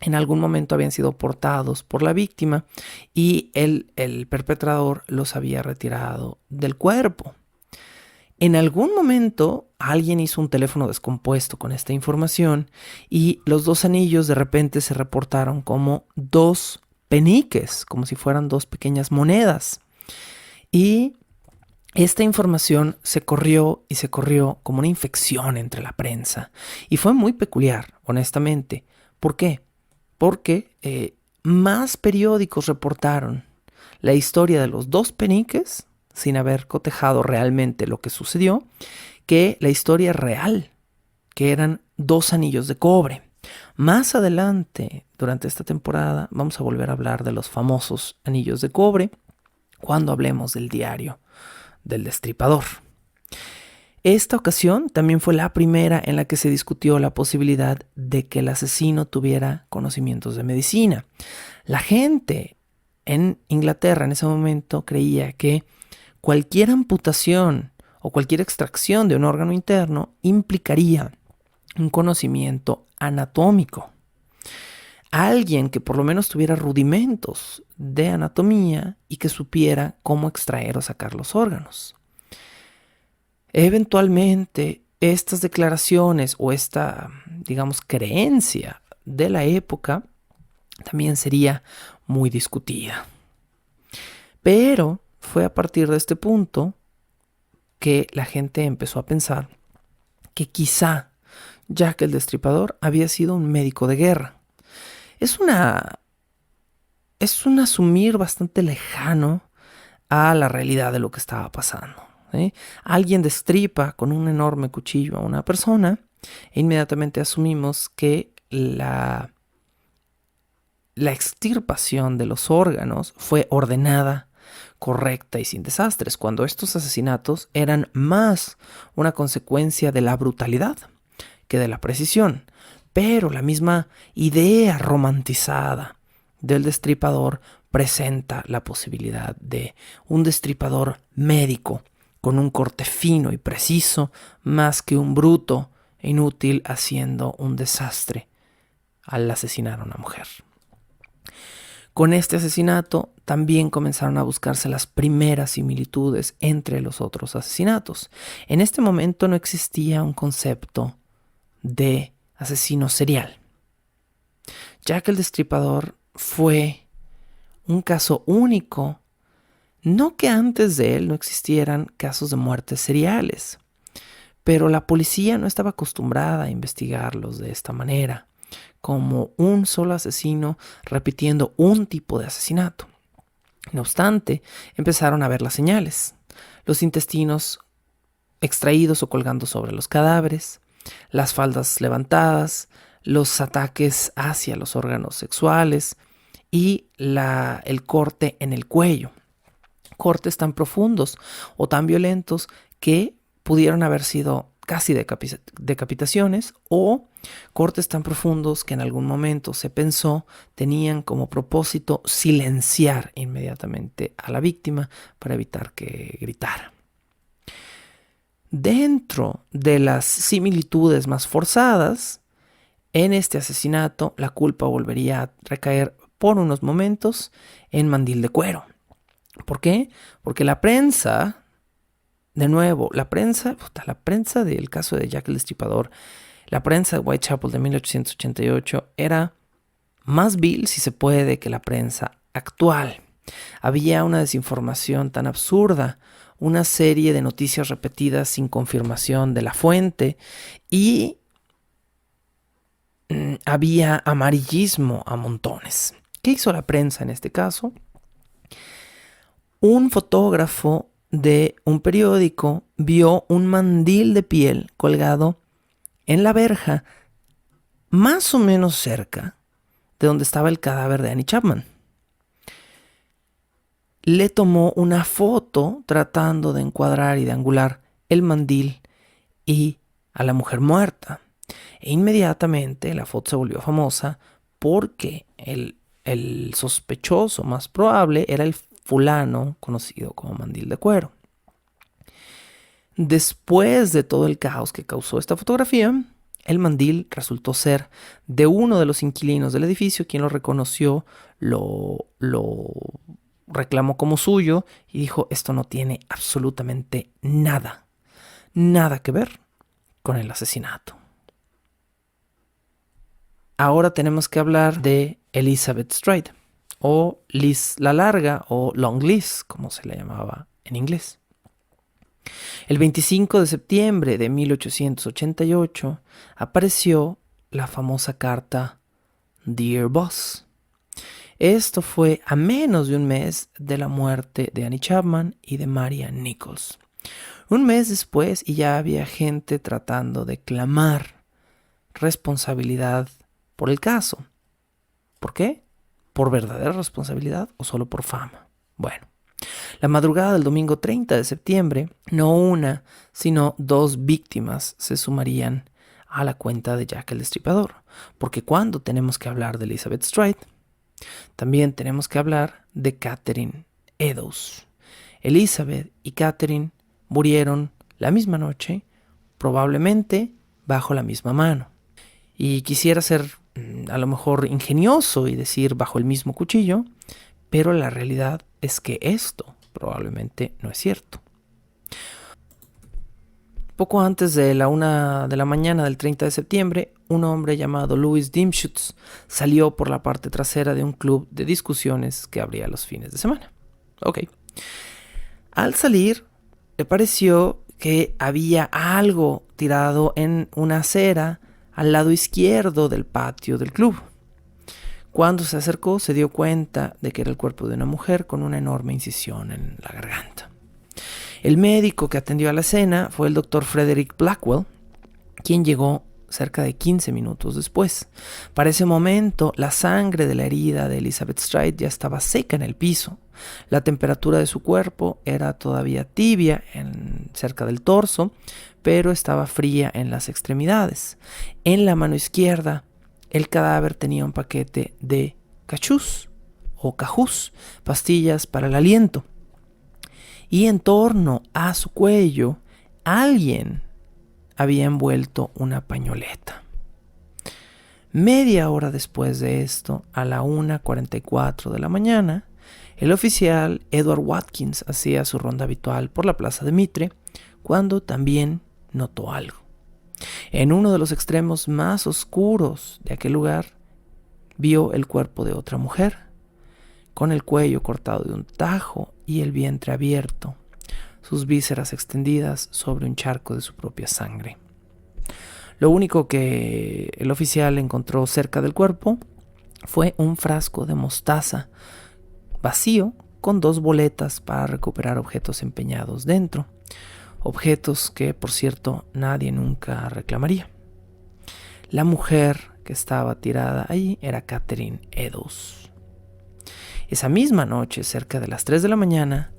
en algún momento habían sido portados por la víctima y el perpetrador los había retirado del cuerpo. En algún momento alguien hizo un teléfono descompuesto con esta información y los 2 anillos de repente se reportaron como 2 peniques, como si fueran 2 pequeñas monedas. Y esta información se corrió como una infección entre la prensa. Y fue muy peculiar, honestamente. ¿Por qué? Porque más periódicos reportaron la historia de los 2 peniques, sin haber cotejado realmente lo que sucedió, que la historia real, que eran 2 anillos de cobre. Más adelante, durante esta temporada, vamos a volver a hablar de los famosos anillos de cobre cuando hablemos del diario del Destripador. Esta ocasión también fue la primera en la que se discutió la posibilidad de que el asesino tuviera conocimientos de medicina. La gente en Inglaterra en ese momento creía que cualquier amputación o cualquier extracción de un órgano interno implicaría un conocimiento anatómico. Alguien que por lo menos tuviera rudimentos de anatomía y que supiera cómo extraer o sacar los órganos. Eventualmente, estas declaraciones o esta, creencia de la época también sería muy discutida. Pero fue a partir de este punto que la gente empezó a pensar que quizá Jack el Destripador había sido un médico de guerra. Es un asumir bastante lejano a la realidad de lo que estaba pasando. Alguien destripa con un enorme cuchillo a una persona e inmediatamente asumimos que la la extirpación de los órganos fue ordenada, correcta y sin desastres, cuando estos asesinatos eran más una consecuencia de la brutalidad que de la precisión. Pero la misma idea romantizada del destripador presenta la posibilidad de un destripador médico con un corte fino y preciso, más que un bruto e inútil haciendo un desastre al asesinar a una mujer. Con este asesinato también comenzaron a buscarse las primeras similitudes entre los otros asesinatos. En este momento no existía un concepto de asesino serial. Jack el Destripador fue un caso único, no que antes de él no existieran casos de muertes seriales, pero la policía no estaba acostumbrada a investigarlos de esta manera, como un solo asesino repitiendo un tipo de asesinato. No obstante, empezaron a ver las señales: los intestinos extraídos o colgando sobre los cadáveres, las faldas levantadas, los ataques hacia los órganos sexuales y el corte en el cuello. Cortes tan profundos o tan violentos que pudieron haber sido casi decapitaciones, o cortes tan profundos que en algún momento se pensó tenían como propósito silenciar inmediatamente a la víctima para evitar que gritara. Dentro de las similitudes más forzadas, en este asesinato la culpa volvería a recaer por unos momentos en Mandil de Cuero. ¿Por qué? Porque la prensa, de nuevo, la prensa del caso de Jack el Destripador, la prensa de Whitechapel de 1888 era más vil, si se puede, que la prensa actual. Había una desinformación tan absurda, una serie de noticias repetidas sin confirmación de la fuente, y había amarillismo a montones. ¿Qué hizo la prensa en este caso? Un fotógrafo de un periódico vio un mandil de piel colgado en la verja, más o menos cerca de donde estaba el cadáver de Annie Chapman. Le tomó una foto tratando de encuadrar y de angular el mandil y a la mujer muerta. E inmediatamente la foto se volvió famosa porque el sospechoso más probable era el fulano conocido como Mandil de Cuero. Después de todo el caos que causó esta fotografía, el mandil resultó ser de uno de los inquilinos del edificio, quien lo reconoció, lo reclamó como suyo y dijo: esto no tiene absolutamente nada que ver con el asesinato. Ahora tenemos que hablar de Elizabeth Stride, o Liz la Larga, o Long Liz, como se le llamaba en inglés. El 25 de septiembre de 1888 apareció la famosa carta Dear Boss. Esto fue a menos de un mes de la muerte de Annie Chapman y de Marian Nichols. Un mes después, y ya había gente tratando de clamar responsabilidad por el caso. ¿Por qué? ¿Por verdadera responsabilidad o solo por fama? Bueno, la madrugada del domingo 30 de septiembre, no una, sino dos víctimas se sumarían a la cuenta de Jack el Destripador. Porque cuando tenemos que hablar de Elizabeth Stride, también tenemos que hablar de Catherine Eddowes. Elizabeth y Catherine murieron la misma noche, probablemente bajo la misma mano. Y quisiera ser a lo mejor ingenioso y decir bajo el mismo cuchillo, pero la realidad es que esto probablemente no es cierto. Poco antes de la 1 de la mañana del 30 de septiembre, un hombre llamado Louis Dimschutz salió por la parte trasera de un club de discusiones que abría los fines de semana. Al salir, le pareció que había algo tirado en una acera al lado izquierdo del patio del club. Cuando se acercó, se dio cuenta de que era el cuerpo de una mujer con una enorme incisión en la garganta. El médico que atendió a la escena fue el doctor Frederick Blackwell, quien llegó cerca de 15 minutos después. Para ese momento, la sangre de la herida de Elizabeth Stride ya estaba seca en el piso. La temperatura de su cuerpo era todavía tibia cerca del torso, pero estaba fría en las extremidades. En la mano izquierda, el cadáver tenía un paquete de cachús o cajús, pastillas para el aliento. Y en torno a su cuello, alguien había envuelto una pañoleta. Media hora después de esto, a la 1:44 de la mañana, el oficial Edward Watkins hacía su ronda habitual por la plaza de Mitre cuando también notó algo. En uno de los extremos más oscuros de aquel lugar, vio el cuerpo de otra mujer, con el cuello cortado de un tajo y el vientre abierto, sus vísceras extendidas sobre un charco de su propia sangre. Lo único que el oficial encontró cerca del cuerpo fue un frasco de mostaza vacío con 2 boletas para recuperar objetos empeñados dentro, objetos que, por cierto, nadie nunca reclamaría. La mujer que estaba tirada ahí era Catherine Eddowes. Esa misma noche, cerca de las 3 de la mañana,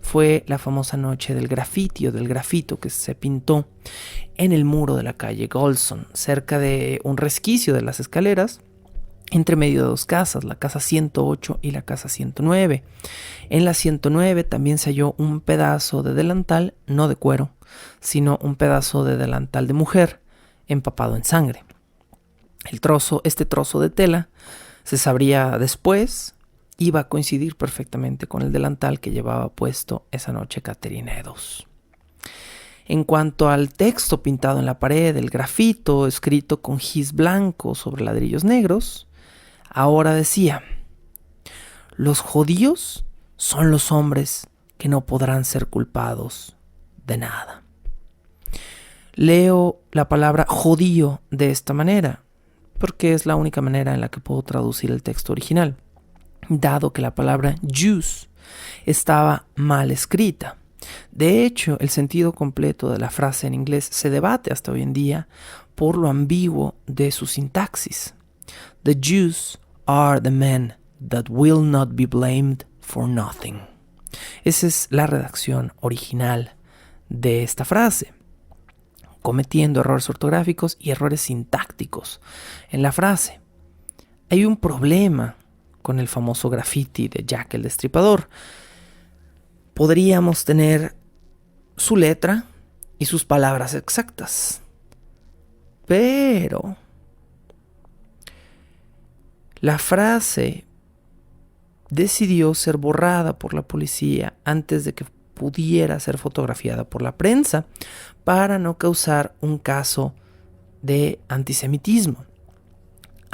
fue la famosa noche del grafiti o del grafito que se pintó en el muro de la calle Golson, cerca de un resquicio de las escaleras, entre medio de 2 casas, la casa 108 y la casa 109. En la 109 también se halló un pedazo de delantal, no de cuero, sino un pedazo de delantal de mujer empapado en sangre. Este trozo de tela, se sabría después, iba a coincidir perfectamente con el delantal que llevaba puesto esa noche Catherine Eddowes. En cuanto al texto pintado en la pared, el grafito escrito con gis blanco sobre ladrillos negros, ahora decía: los judíos son los hombres que no podrán ser culpados de nada. Leo la palabra judío de esta manera, porque es la única manera en la que puedo traducir el texto original, dado que la palabra Jews estaba mal escrita. De hecho, el sentido completo de la frase en inglés se debate hasta hoy en día por lo ambiguo de su sintaxis. The Jews are the men that will not be blamed for nothing. Esa es la redacción original de esta frase, cometiendo errores ortográficos y errores sintácticos en la frase. Hay un problema con el famoso graffiti de Jack el Destripador. Podríamos tener su letra y sus palabras exactas, pero la frase decidió ser borrada por la policía antes de que pudiera ser fotografiada por la prensa para no causar un caso de antisemitismo.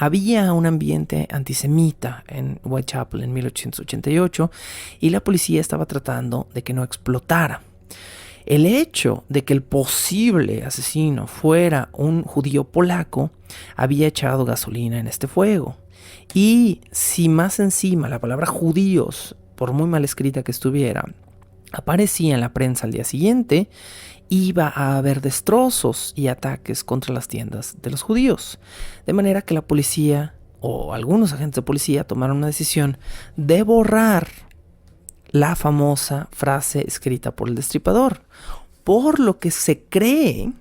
Había un ambiente antisemita en Whitechapel en 1888 y la policía estaba tratando de que no explotara. El hecho de que el posible asesino fuera un judío polaco había echado gasolina en este fuego. Y si más encima la palabra judíos, por muy mal escrita que estuviera, aparecía en la prensa al día siguiente, iba a haber destrozos y ataques contra las tiendas de los judíos. De manera que la policía o algunos agentes de policía tomaron una decisión de borrar la famosa frase escrita por el Destripador. Por lo que se cree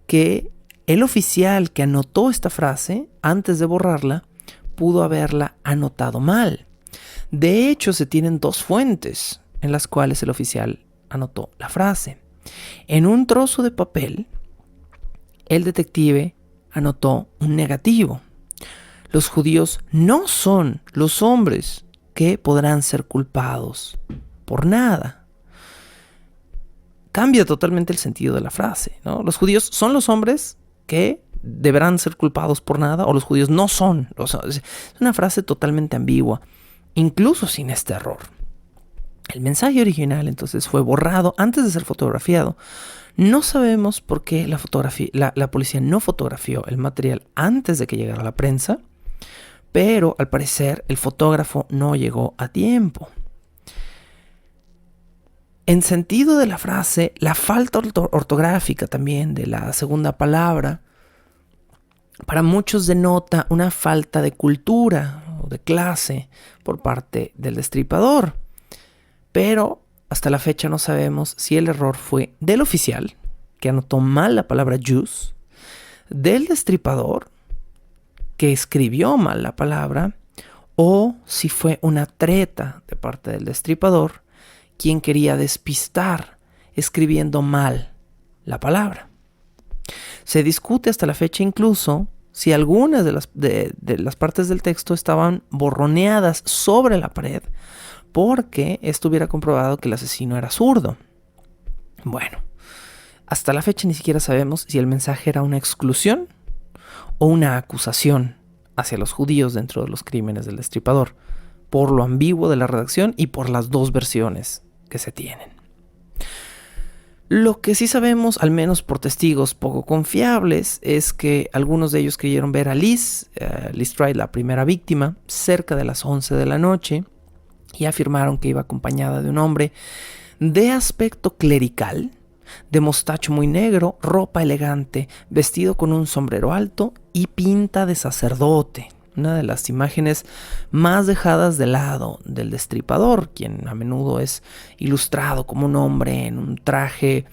que el oficial que anotó esta frase, antes de borrarla, pudo haberla anotado mal. De hecho, se tienen 2 fuentes en las cuales el oficial anotó la frase. En un trozo de papel, el detective anotó un negativo. Los judíos no son los hombres que podrán ser culpados por nada. Cambia totalmente el sentido de la frase, ¿no? Los judíos son los hombres que deberán ser culpados por nada, o los judíos no son. Es una frase totalmente ambigua, incluso sin este error. El mensaje original entonces fue borrado antes de ser fotografiado. No sabemos por qué la policía no fotografió el material antes de que llegara a la prensa, pero al parecer el fotógrafo no llegó a tiempo. En sentido de la frase, la falta ortográfica también de la segunda palabra para muchos denota una falta de cultura o de clase por parte del destripador. Pero hasta la fecha no sabemos si el error fue del oficial, que anotó mal la palabra juice, del destripador, que escribió mal la palabra, o si fue una treta de parte del destripador, quien quería despistar escribiendo mal la palabra. Se discute hasta la fecha incluso si algunas de las partes del texto estaban borroneadas sobre la pared, porque esto hubiera comprobado que el asesino era zurdo. Bueno, hasta la fecha ni siquiera sabemos si el mensaje era una exclusión o una acusación hacia los judíos dentro de los crímenes del destripador, por lo ambiguo de la redacción y por las dos versiones que se tienen. Lo que sí sabemos, al menos por testigos poco confiables, es que algunos de ellos creyeron ver a Liz Wright, la primera víctima, cerca de las 11 de la noche, y afirmaron que iba acompañada de un hombre de aspecto clerical, de mostacho muy negro, ropa elegante, vestido con un sombrero alto y pinta de sacerdote. Una de las imágenes más dejadas de lado del destripador, quien a menudo es ilustrado como un hombre en un traje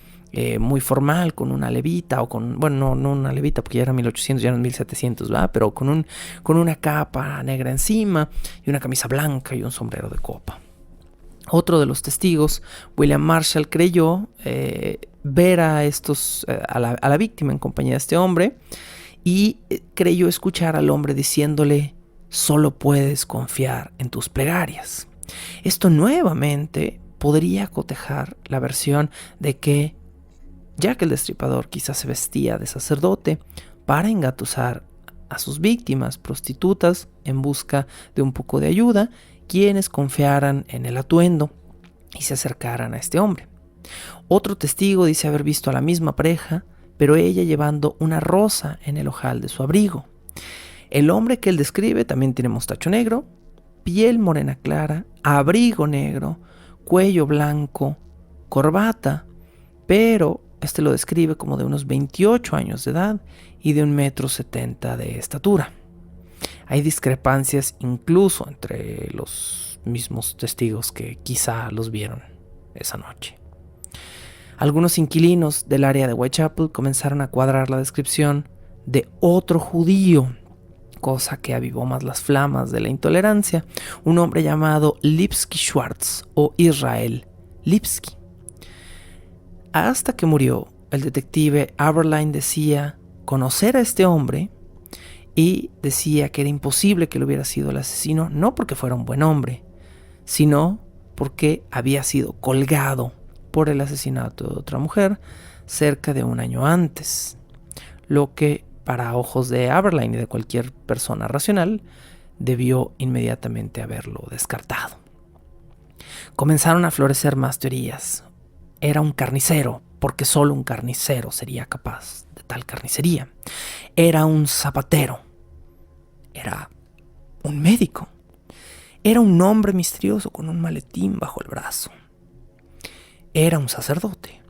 muy formal, con una levita, o con, bueno, no una levita porque ya era 1800, ya eran 1700, ¿verdad? Pero con una capa negra encima y una camisa blanca y un sombrero de copa. Otro de los testigos, William Marshall, creyó ver a la víctima en compañía de este hombre y creyó escuchar al hombre diciéndole: solo puedes confiar en tus plegarias. Esto nuevamente podría cotejar la versión de que, ya que el destripador quizás se vestía de sacerdote para engatusar a sus víctimas prostitutas en busca de un poco de ayuda, quienes confiaran en el atuendo y se acercaran a este hombre. Otro testigo dice haber visto a la misma pareja, pero ella llevando una rosa en el ojal de su abrigo. El hombre que él describe también tiene mostacho negro, piel morena clara, abrigo negro, cuello blanco, corbata, pero este lo describe como de unos 28 años de edad y de 1,70 m de estatura. Hay discrepancias incluso entre los mismos testigos que quizá los vieron esa noche. Algunos inquilinos del área de Whitechapel comenzaron a cuadrar la descripción de otro judío, cosa que avivó más las flamas de la intolerancia, un hombre llamado Lipsky Schwartz o Israel Lipsky. Hasta que murió, el detective Aberline decía conocer a este hombre y decía que era imposible que él hubiera sido el asesino, no porque fuera un buen hombre, sino porque había sido colgado por el asesinato de otra mujer cerca de un año antes, lo que para ojos de Aberline y de cualquier persona racional debió inmediatamente haberlo descartado. Comenzaron a florecer más teorías. Era un carnicero, porque solo un carnicero sería capaz de tal carnicería. Era un zapatero. Era un médico. Era un hombre misterioso con un maletín bajo el brazo. Era un sacerdote.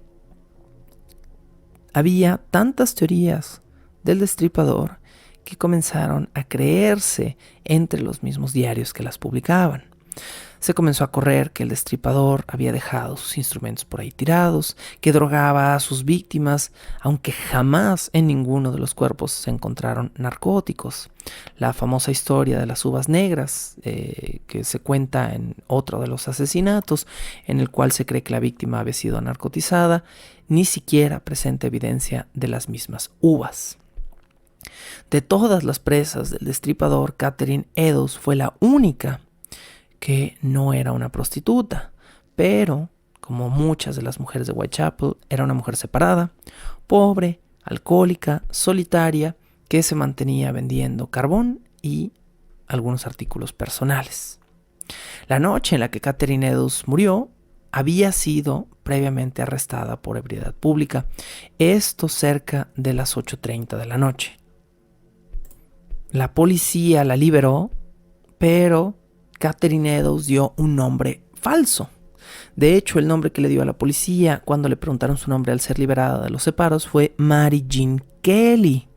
Había tantas teorías del destripador que comenzaron a creerse entre los mismos diarios que las publicaban. Se comenzó a correr que el destripador había dejado sus instrumentos por ahí tirados, que drogaba a sus víctimas, aunque jamás en ninguno de los cuerpos se encontraron narcóticos. La famosa historia de las uvas negras, que se cuenta en otro de los asesinatos, en el cual se cree que la víctima había sido narcotizada, ni siquiera presenta evidencia de las mismas uvas. De todas las presas del destripador, Catherine Eddowes fue la única que no era una prostituta, pero, como muchas de las mujeres de Whitechapel, era una mujer separada, pobre, alcohólica, solitaria, que se mantenía vendiendo carbón y algunos artículos personales. La noche en la que Catherine Eddowes murió había sido previamente arrestada por ebriedad pública, esto cerca de las 8:30 de la noche. La policía la liberó, pero Catherine Eddowes dio un nombre falso. De hecho, el nombre que le dio a la policía cuando le preguntaron su nombre al ser liberada de los separos fue Mary Jean Kelly,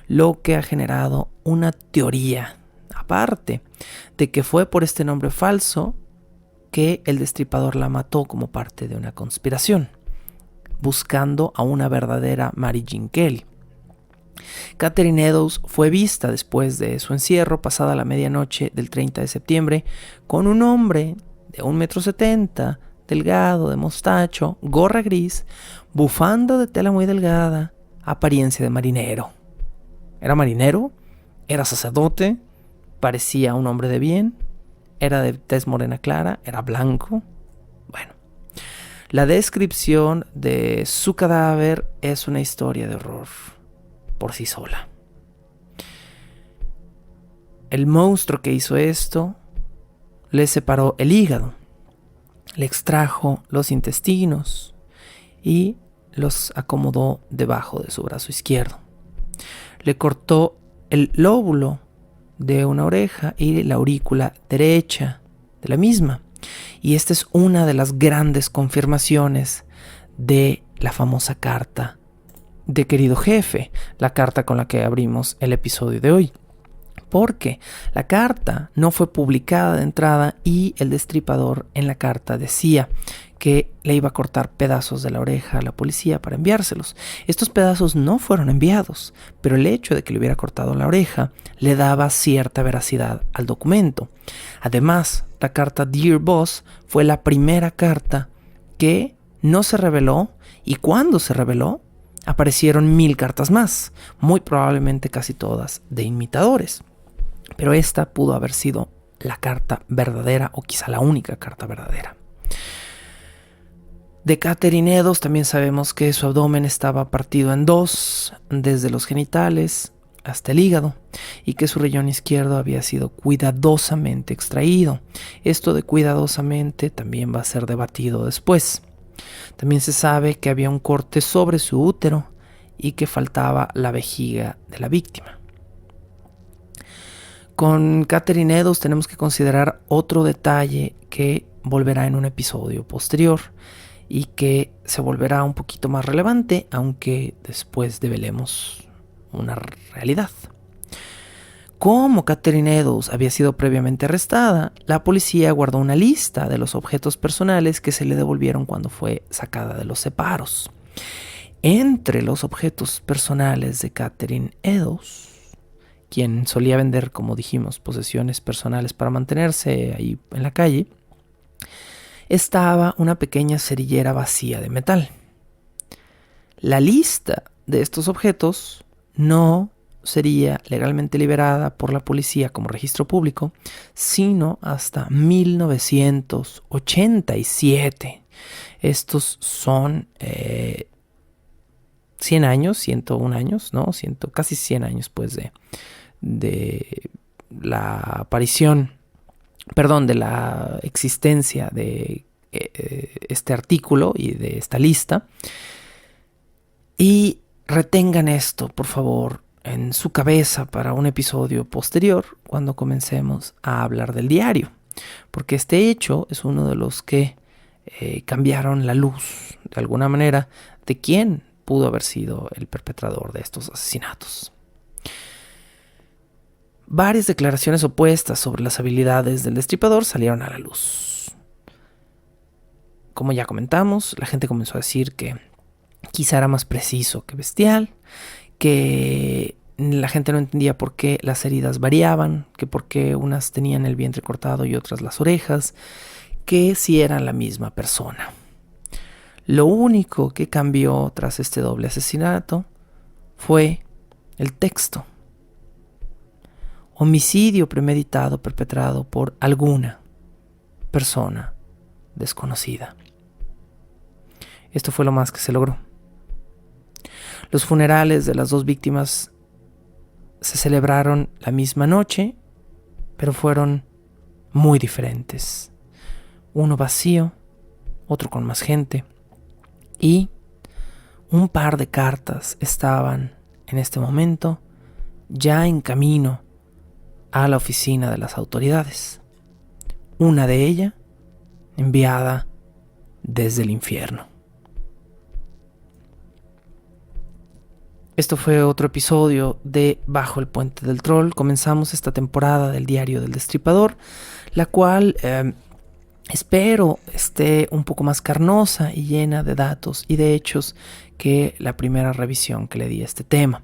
lo que ha generado una teoría, aparte de que fue por este nombre falso que el destripador la mató como parte de una conspiración, buscando a una verdadera Mary Jean Kelly. Catherine Eddowes fue vista después de su encierro, pasada la medianoche del 30 de septiembre, con un hombre de 1,70 m, delgado, de mostacho, gorra gris, bufanda de tela muy delgada, apariencia de marinero. ¿Era marinero? ¿Era sacerdote? ¿Parecía un hombre de bien? ¿Era de tez morena clara? ¿Era blanco? Bueno, la descripción de su cadáver es una historia de horror por sí sola. El monstruo que hizo esto le separó el hígado, le extrajo los intestinos y los acomodó debajo de su brazo izquierdo. Le cortó el lóbulo de una oreja y la aurícula derecha de la misma. Y esta es una de las grandes confirmaciones de la famosa carta de Querido Jefe, la carta con la que abrimos el episodio de hoy. Porque la carta no fue publicada de entrada y el destripador en la carta decía que le iba a cortar pedazos de la oreja a la policía para enviárselos. Estos pedazos no fueron enviados, pero el hecho de que le hubiera cortado la oreja le daba cierta veracidad al documento. Además, la carta Dear Boss fue la primera carta que no se reveló, y cuando se reveló aparecieron 1000 cartas más, muy probablemente casi todas de imitadores. Pero esta pudo haber sido la carta verdadera, o quizá la única carta verdadera. De Catherine Eddowes también sabemos que su abdomen estaba partido en dos, desde los genitales hasta el hígado, y que su riñón izquierdo había sido cuidadosamente extraído. Esto de cuidadosamente también va a ser debatido después. También se sabe que había un corte sobre su útero y que faltaba la vejiga de la víctima. Con Catherine Eddowes tenemos que considerar otro detalle que volverá en un episodio posterior y que se volverá un poquito más relevante, aunque después develemos una realidad. Como Catherine Eddowes había sido previamente arrestada, la policía guardó una lista de los objetos personales que se le devolvieron cuando fue sacada de los separos. Entre los objetos personales de Catherine Eddowes, quien solía vender, como dijimos, posesiones personales para mantenerse ahí en la calle, estaba una pequeña cerillera vacía de metal. La lista de estos objetos no sería legalmente liberada por la policía como registro público, sino hasta 1987. Estos son 100 años, 101 años, ¿no? Casi 100 años pues de la aparición, de la existencia de este artículo y de esta lista. Y retengan esto, por favor, en su cabeza para un episodio posterior, cuando comencemos a hablar del diario, porque este hecho es uno de los que cambiaron la luz, de alguna manera, de quién pudo haber sido el perpetrador de estos asesinatos. Varias declaraciones opuestas sobre las habilidades del destripador salieron a la luz. Como ya comentamos, la gente comenzó a decir que quizá era más preciso que bestial, que la gente no entendía por qué las heridas variaban, que por qué unas tenían el vientre cortado y otras las orejas, que si eran la misma persona. Lo único que cambió tras este doble asesinato fue el texto. Homicidio premeditado perpetrado por alguna persona desconocida. Esto fue lo más que se logró. Los funerales de las dos víctimas se celebraron la misma noche, pero fueron muy diferentes. Uno vacío, otro con más gente, y un par de cartas estaban en este momento ya en camino a la oficina de las autoridades. Una de ellas enviada desde el infierno. Esto fue otro episodio de Bajo el Puente del Troll. Comenzamos esta temporada del Diario del Destripador, la cual espero esté un poco más carnosa y llena de datos y de hechos que la primera revisión que le di a este tema.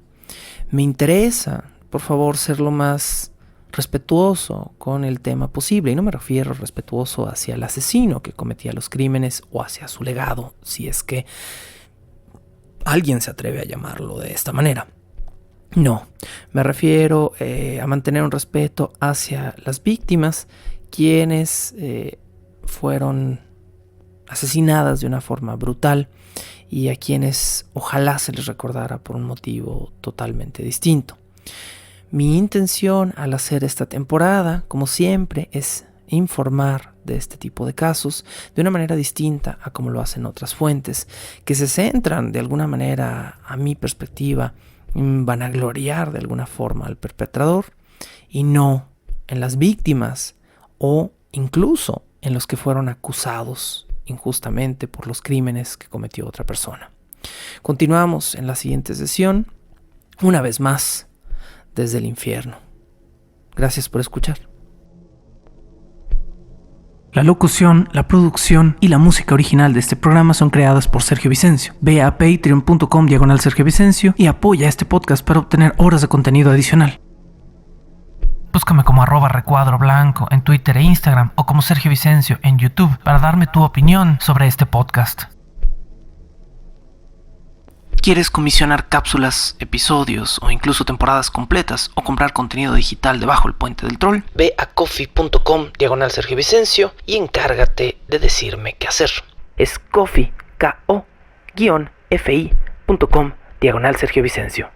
Me interesa, por favor, ser lo más respetuoso con el tema posible, y no me refiero respetuoso hacia el asesino que cometía los crímenes o hacia su legado, si es que alguien se atreve a llamarlo de esta manera. No, me refiero a mantener un respeto hacia las víctimas, quienes fueron asesinadas de una forma brutal y a quienes ojalá se les recordara por un motivo totalmente distinto. Mi intención al hacer esta temporada, como siempre, es informar de este tipo de casos de una manera distinta a como lo hacen otras fuentes, que se centran de alguna manera, a mi perspectiva, en vanagloriar de alguna forma al perpetrador y no en las víctimas o incluso en los que fueron acusados injustamente por los crímenes que cometió otra persona. Continuamos en la siguiente sesión, una vez más, desde el infierno. Gracias por escuchar. La locución, la producción y la música original de este programa son creadas por Sergio Vicencio. Ve a patreon.com/Sergio Vicencio y apoya este podcast para obtener horas de contenido adicional. Búscame como @recuadroblanco en Twitter e Instagram o como Sergio Vicencio en YouTube para darme tu opinión sobre este podcast. ¿Quieres comisionar cápsulas, episodios o incluso temporadas completas o comprar contenido digital de Bajo el Puente del Troll? Ve a coffee.com/Sergio Vicencio y encárgate de decirme qué hacer. Es coffee.com/Sergio Vicencio.